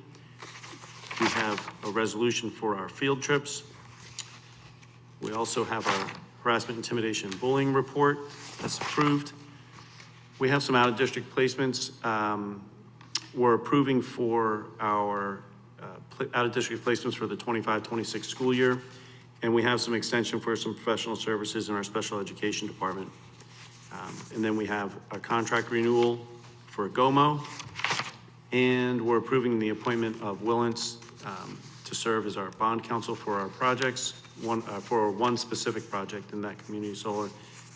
We have a resolution for our field trips. We also have our harassment, intimidation, and bullying report that's approved. We have some out-of-district placements. We're approving for our out-of-district placements for the 25-26 school year. And we have some extension for some professional services in our special education department. And then we have a contract renewal for GOMO. And we're approving the appointment of Willens to serve as our bond counsel for our projects, for one specific project in that community solar.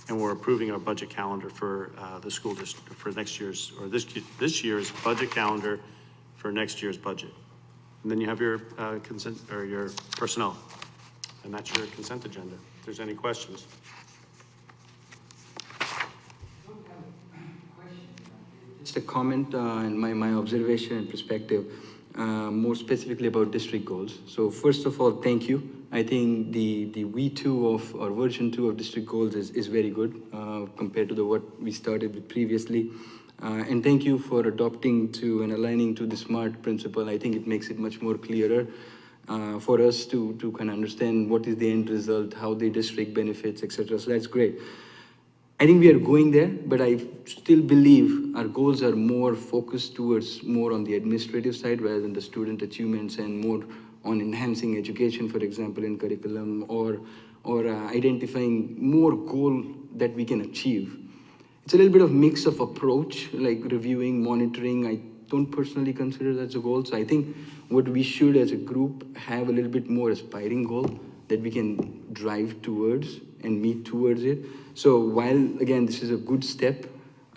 And we're approving our budget calendar for the school district for next year's, or this year's budget calendar for next year's budget. And then you have your consent, or your personnel. And that's your consent agenda. If there's any questions. Just a comment and my observation and perspective, more specifically about district goals. So first of all, thank you. I think the V2 of, or version 2 of district goals is very good compared to what we started with previously. And thank you for adopting to and aligning to the SMART principle. I think it makes it much more clearer for us to kind of understand what is the end result, how the district benefits, etc. So that's great. I think we are going there, but I still believe our goals are more focused towards more on the administrative side rather than the student achievements, and more on enhancing education, for example, in curriculum, or identifying more goal that we can achieve. It's a little bit of mix of approach, like reviewing, monitoring. I don't personally consider that as a goal. So I think what we should as a group have a little bit more aspiring goal that we can drive towards and meet towards it. So while, again, this is a good step,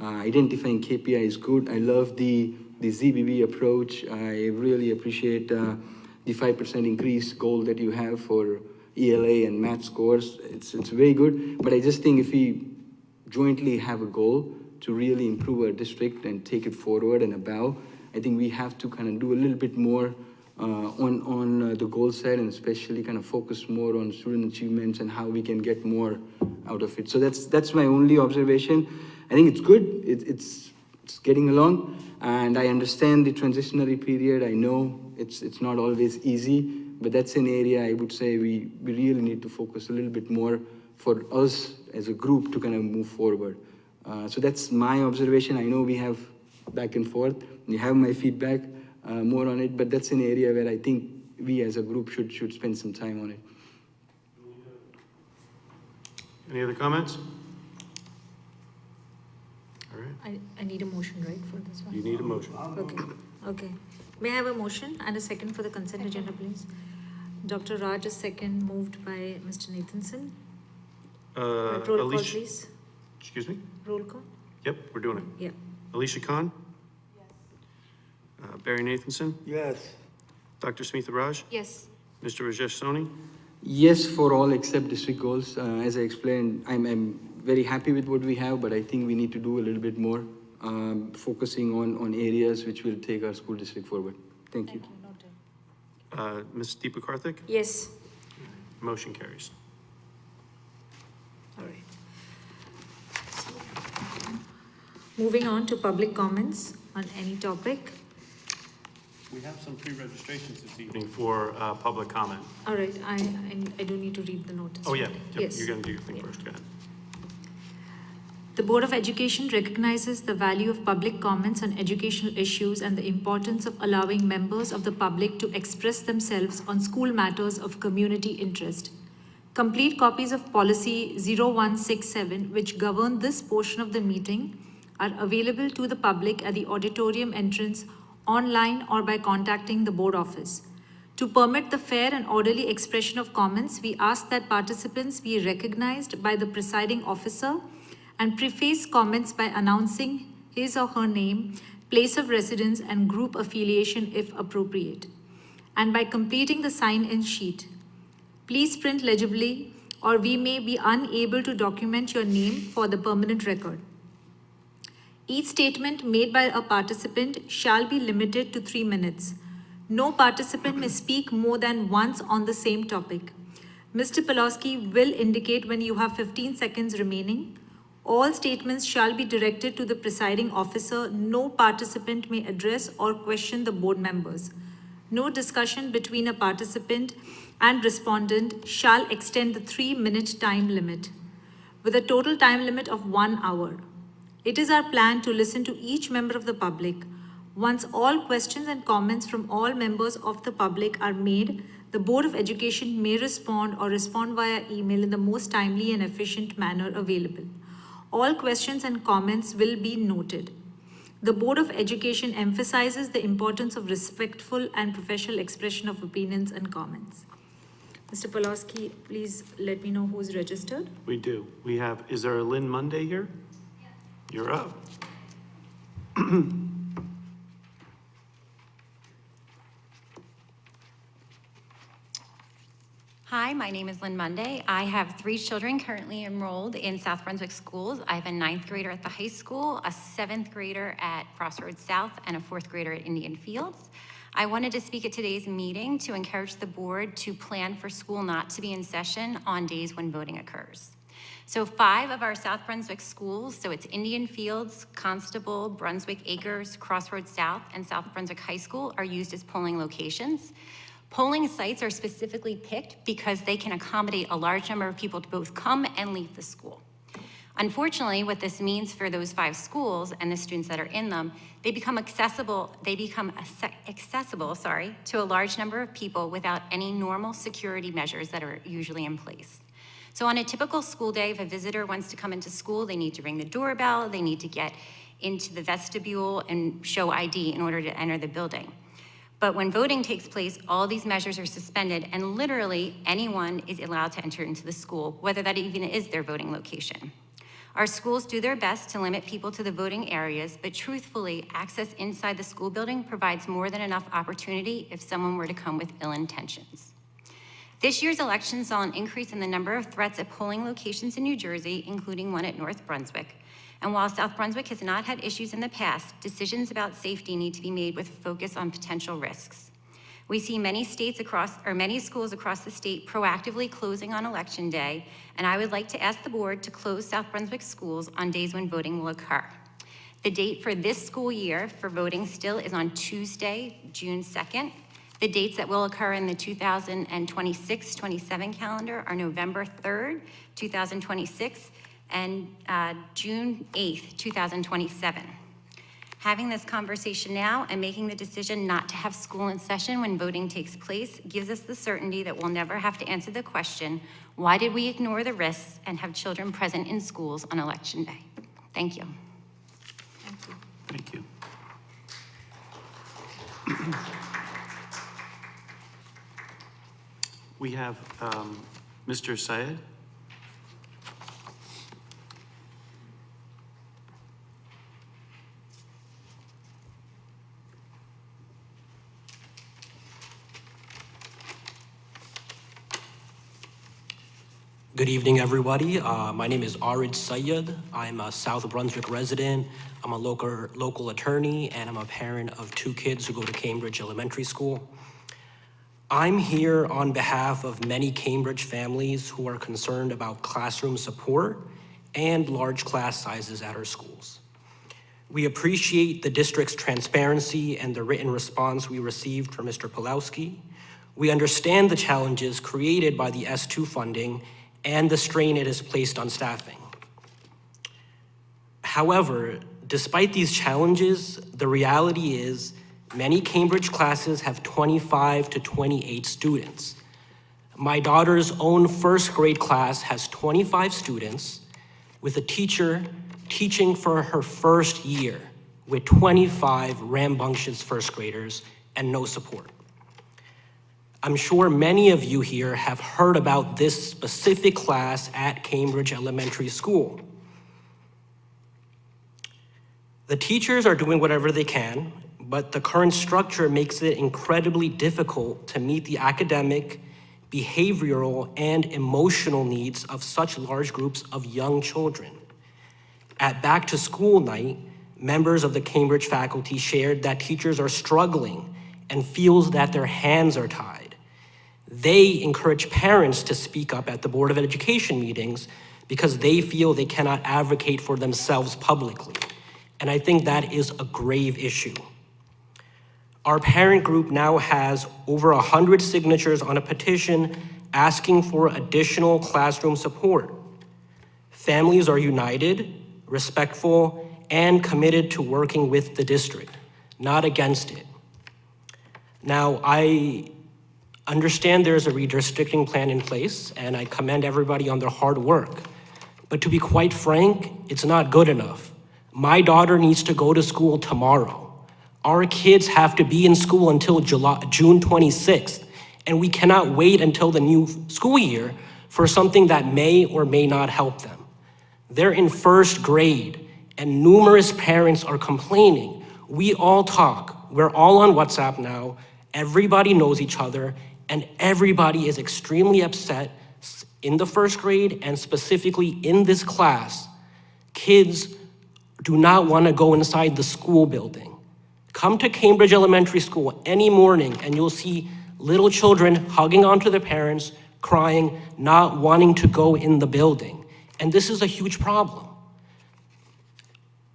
identifying KPI is good. I love the ZBB approach. I really appreciate the 5% increase goal that you have for ELA and math scores. It's very good, but I just think if we jointly have a goal to really improve our district and take it forward and above, I think we have to kind of do a little bit more on the goal side, and especially kind of focus more on student achievements and how we can get more out of it. So that's my only observation. I think it's good. It's getting along, and I understand the transitionary period. I know it's not always easy, but that's an area I would say we really need to focus a little bit more for us as a group to kind of move forward. So that's my observation. I know we have back and forth. You have my feedback more on it, but that's an area where I think we as a group should spend some time on it. Any other comments? All right, I need a motion, right, for this one? you need a motion. Okay. May I have a motion and a second for the consent agenda, please? Dr. Raj is second, moved by Mr. Nathanson. Roll call, Alicia, please. excuse me? Roll call? Yep, we're doing it. Yeah. Alicia Khan? Yes. Barry Nathanson? Yes. Dr. Smitha Raj? Yes. Mr. Rajesh Soni? Yes, for all except district goals. As I explained, I'm very happy with what we have, but I think we need to do a little bit more, focusing on areas which will take our school district forward. Thank you. Ms. Deepa Karthik? Yes. Motion carries. All right. Moving on to public comments on any topic. We have some pre-registrations this evening for public comment. All right, I do need to read the notice. Oh, yeah, right? yep, Yes. you're gonna do your thing Yeah. first, go ahead. The Board of Education recognizes the value of public comments on educational issues and the importance of allowing members of the public to express themselves on school matters of community interest. Complete copies of Policy 0167, which govern this portion of the meeting, are available to the public at the auditorium entrance, online, or by contacting the board office. To permit the fair and orderly expression of comments, we ask that participants be recognized by the presiding officer and preface comments by announcing his or her name, place of residence, and group affiliation if appropriate, and by completing the sign-in sheet. Please print legibly, or we may be unable to document your name for the permanent record. Each statement made by a participant shall be limited to 3 minutes. No participant may speak more than once on the same topic. Mr. Pulaski will indicate when you have 15 seconds remaining. All statements shall be directed to the presiding officer. No participant may address or question the board members. No discussion between a participant and respondent shall extend the 3-minute time limit, with a total time limit of 1 hour. It is our plan to listen to each member of the public. Once all questions and comments from all members of the public are made, the Board of Education may respond or respond via email in the most timely and efficient manner available. All questions and comments will be noted. The Board of Education emphasizes the importance of respectful and professional expression of opinions and comments. Mr. Pulaski, please let me know who's registered. We do. We have, is there a Lynn Monday here? You're up. Hi, my name is Lynn Monday. I have 3 children currently enrolled in South Brunswick schools. I have a 9th grader at the high school, a 7th grader at Crossroads South, and a 4th grader at Indian Fields. I wanted to speak at today's meeting to encourage the board to plan for school not to be in session on days when voting occurs. So 5 of our South Brunswick schools, so it's Indian Fields, Constable, Brunswick Acres, Crossroads South, and South Brunswick High School are used as polling locations. Polling sites are specifically picked because they can accommodate a large number of people to both come and leave the school. Unfortunately, what this means for those 5 schools and the students that are in them, they become accessible to a large number of people without any normal security measures that are usually in place. So on a typical school day, if a visitor wants to come into school, they need to ring the doorbell, they need to get into the vestibule and show ID in order to enter the building. But when voting takes place, all these measures are suspended, and literally anyone is allowed to enter into the school, whether that even is their voting location. Our schools do their best to limit people to the voting areas, but truthfully, access inside the school building provides more than enough opportunity if someone were to come with ill intentions. This year's election saw an increase in the number of threats at polling locations in New Jersey, including one at North Brunswick. And while South Brunswick has not had issues in the past, decisions about safety need to be made with focus on potential risks. We see many schools across the state proactively closing on election day, and I would like to ask the board to close South Brunswick schools on days when voting will occur. The date for this school year for voting still is on Tuesday, June 2nd. The dates that will occur in the 2026-27 calendar are November 3rd, 2026, and June 8th, 2027. Having this conversation now and making the decision not to have school in session when voting takes place gives us the certainty that we'll never have to answer the question, why did we ignore the risks and have children present in schools on election day? Thank you. Thank you. We have Mr. Syed. Good evening, everybody. My name is Arid Syed. I'm a South Brunswick resident. I'm a local attorney, and I'm a parent of 2 kids who go to Cambridge Elementary School. I'm here on behalf of many Cambridge families who are concerned about classroom support and large class sizes at our schools. We appreciate the district's transparency and the written response we received from Mr. Pulowski. We understand the challenges created by the S2 funding and the strain it has placed on staffing. However, despite these challenges, the reality is many Cambridge classes have 25 to 28 students. My daughter's own 1st grade class has 25 students with a teacher teaching for her 1st year with 25 rambunctious 1st graders and no support. I'm sure many of you here have heard about this specific class at Cambridge Elementary School. The teachers are doing whatever they can, but the current structure makes it incredibly difficult to meet the academic, behavioral, and emotional needs of such large groups of young children. At Back to School night, members of the Cambridge faculty shared that teachers are struggling and feels that their hands are tied. They encourage parents to speak up at the Board of Education meetings because they feel they cannot advocate for themselves publicly. And I think that is a grave issue. Our parent group now has over 100 signatures on a petition asking for additional classroom support. Families are united, respectful, and committed to working with the district, not against it. Now, I understand there's a redistricting plan in place, and I commend everybody on their hard work. But to be quite frank, it's not good enough. My daughter needs to go to school tomorrow. Our kids have to be in school until June 26th, and we cannot wait until the new school year for something that may or may not help them. They're in 1st grade, and numerous parents are complaining. We all talk. We're all on WhatsApp now. Everybody knows each other, and everybody is extremely upset in the first grade and specifically in this class. Kids do not want to go inside the school building. Come to Cambridge Elementary School any morning and you'll see little children hugging onto their parents, crying, not wanting to go in the building. And this is a huge problem.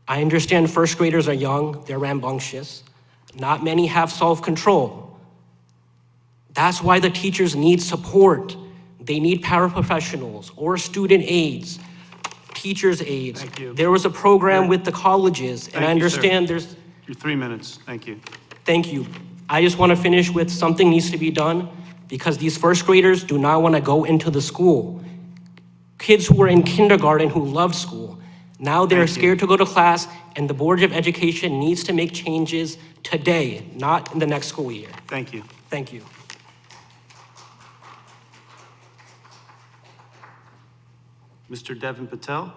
I understand first graders are young, they're rambunctious. Not many have self-control. That's why the teachers need support. They need paraprofessionals or student aides, teachers' aides. Thank you. There was a program with the colleges, and Thank I you, sir. understand there's. Your 3 minutes, thank you. Thank you. I just want to finish with something needs to be done because these first graders do not want to go into the school. Kids who were in kindergarten who loved school, now they're Thank you. scared to go to class, and the Board of Education needs to make changes today, not in the next school year. Thank you. Thank you. Mr. Devin Patel?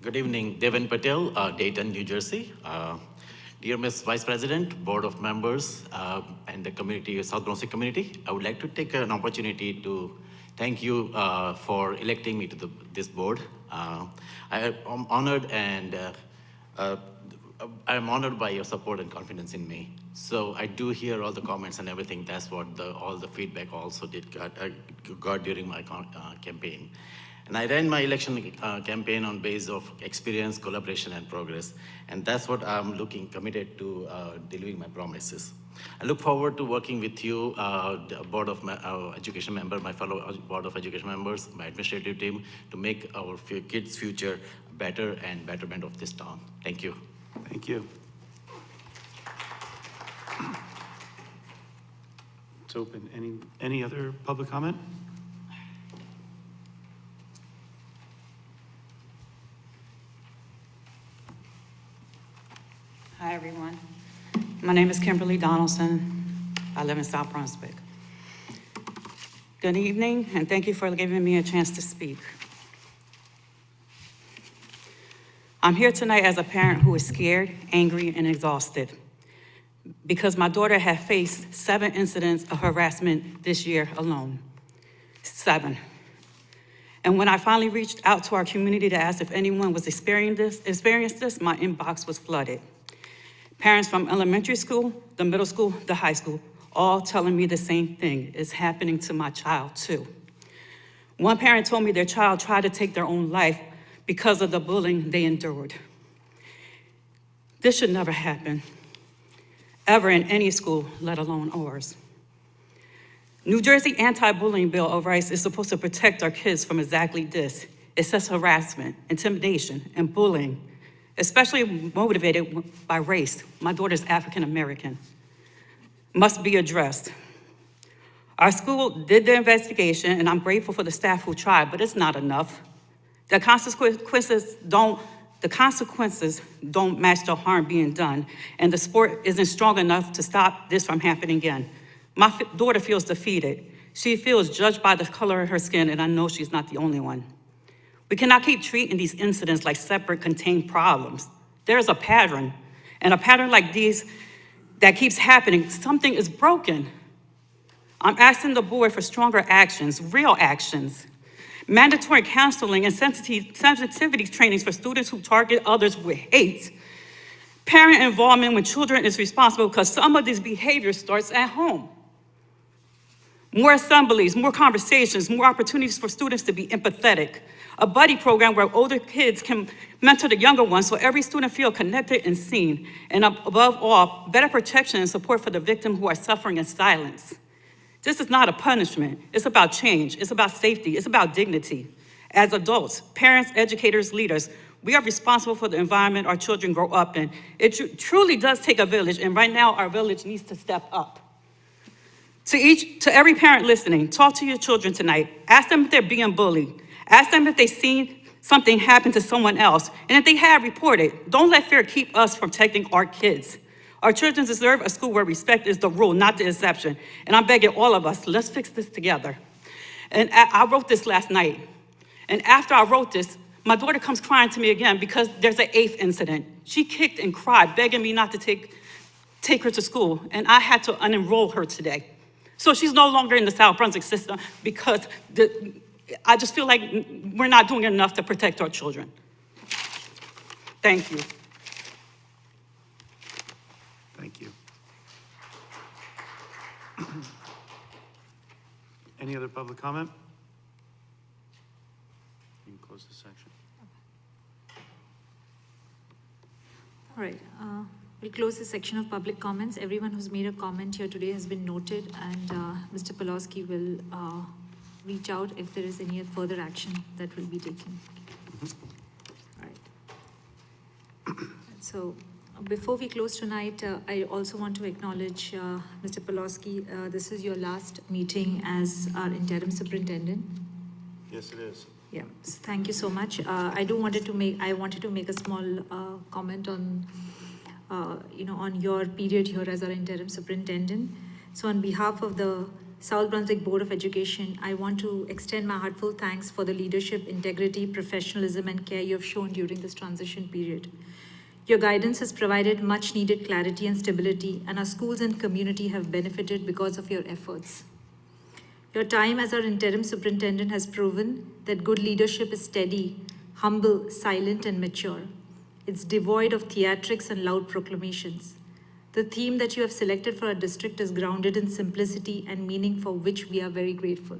Good evening, Devin Patel, Dayton, New Jersey. Dear Ms. Vice President, Board of Members, and the community, South Brunswick community, I would like to take an opportunity to thank you for electing me to this board. I am honored and I'm honored by your support and confidence in me. So I do hear all the comments and everything. That's what all the feedback also got during my campaign. And I ran my election campaign on base of experience, collaboration, and progress. And that's what I'm committed to delivering my promises. I look forward to working with you, the Board of Education member, my fellow Board of Education members, my administrative team, to make our kids' future better and betterment of this town. Thank you. Thank you. It's open. Any other public comment? Hi, everyone. My name is Kimberly Donaldson. I live in South Brunswick. Good evening, and thank you for giving me a chance to speak. I'm here tonight as a parent who is scared, angry, and exhausted because my daughter had faced 7 incidents of harassment this year alone. 7. And when I finally reached out to our community to ask if anyone was experiencing this, my inbox was flooded. Parents from elementary school, the middle school, the high school, all telling me the same thing. It's happening to my child too. One parent told me their child tried to take their own life because of the bullying they endured. This should never happen, ever in any school, let alone ours. New Jersey anti-bullying bill of rights is supposed to protect our kids from exactly this. It says harassment, intimidation, and bullying, especially motivated by race. My daughter's African American, must be addressed. Our school did the investigation, and I'm grateful for the staff who tried, but it's not enough. The consequences don't match the harm being done, and the sport isn't strong enough to stop this from happening again. My daughter feels defeated. She feels judged by the color of her skin, and I know she's not the only one. We cannot keep treating these incidents like separate contained problems. There's a pattern, and a pattern like these that keeps happening, something is broken. I'm asking the board for stronger actions, real actions. Mandatory counseling and sensitivity trainings for students who target others with hate. Parent involvement when children is responsible because some of this behavior starts at home. More assemblies, more conversations, more opportunities for students to be empathetic. A buddy program where older kids can mentor the younger ones so every student feel connected and seen. And above all, better protection and support for the victims who are suffering in silence. This is not a punishment. It's about change. It's about safety. It's about dignity. As adults, parents, educators, leaders, we are responsible for the environment our children grow up in. It truly does take a village, and right now our village needs to step up. To every parent listening, talk to your children tonight. Ask them if they're being bullied. Ask them if they've seen something happen to someone else. And if they have, report it. Don't let fear keep us from protecting our kids. Our children deserve a school where respect is the rule, not the exception. And I'm begging all of us, let's fix this together. And I wrote this last night. And after I wrote this, my daughter comes crying to me again because there's an 8th incident. She kicked and cried, begging me not to take her to school, and I had to unenroll her today. So she's no longer in the South Brunswick system because I just feel like we're not doing enough to protect our children. Thank you. Thank you. Any other public comment? You can close this section. All right, we'll close this section of public comments. Everyone who's made a comment here today has been noted, and Mr. Pulaski will reach out if there is any further action that will be taken. All right. So before we close tonight, I also want to acknowledge Mr. Pulaski. This is your last meeting as our interim superintendent. Yes, it is. Yeah, so thank you so much. I wanted to make a small comment on, on your period here as our interim superintendent. So on behalf of the South Brunswick Board of Education, I want to extend my heartfelt thanks for the leadership, integrity, professionalism, and care you have shown during this transition period. Your guidance has provided much needed clarity and stability, and our schools and community have benefited because of your efforts. Your time as our interim superintendent has proven that good leadership is steady, humble, silent, and mature. It's devoid of theatrics and loud proclamations. The theme that you have selected for our district is grounded in simplicity and meaning, for which we are very grateful.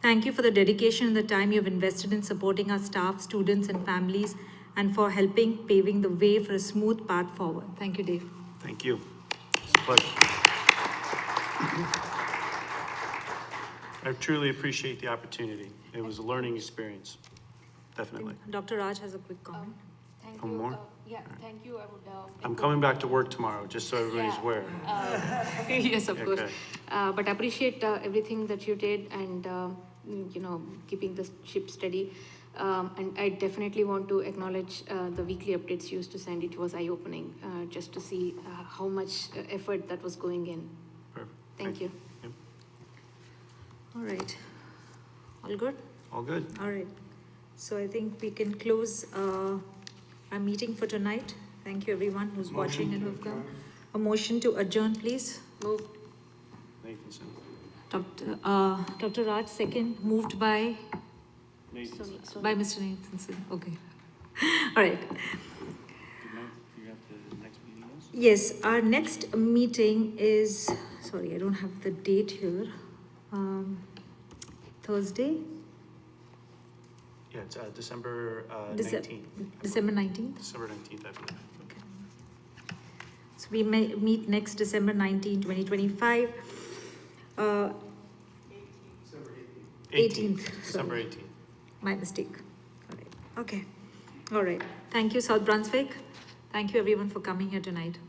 Thank you for the dedication and the time you have invested in supporting our staff, students, and families, and for paving the way for a smooth path forward. Thank you, Dave. Thank you. It's a pleasure. I truly appreciate the opportunity. It was a learning experience, definitely. Dr. Raj has a quick comment. Thank One you. more? Yeah, thank you. I would. I'm coming back to work tomorrow, just so everybody's aware. Yes, of course. Okay. But appreciate everything that you did, and keeping the ship steady. And I definitely want to acknowledge the weekly updates you used to send. It was eye-opening just to see how much effort that was going in. Perfect. Thank you. Yep. All right. All good? All good. All right. So I think we can close our meeting for tonight. Thank you, everyone who's watching and who've come. A motion to adjourn, please. Move. Nathanson. Dr. Raj, second. Moved by Nathanson. Mr. Nathanson. Okay. All right. Good night. Do you have the next meeting is? Yes, our next meeting is, sorry, I don't have the date here. Thursday, Yeah, it's December Dece- 19th. December 19th. December 19th, I believe. Okay. So we may meet next December 19, 2025. 18th. December Sorry. 18th. My mistake. All right. Okay. All right. Thank you, South Brunswick. Thank you, everyone, for coming here tonight.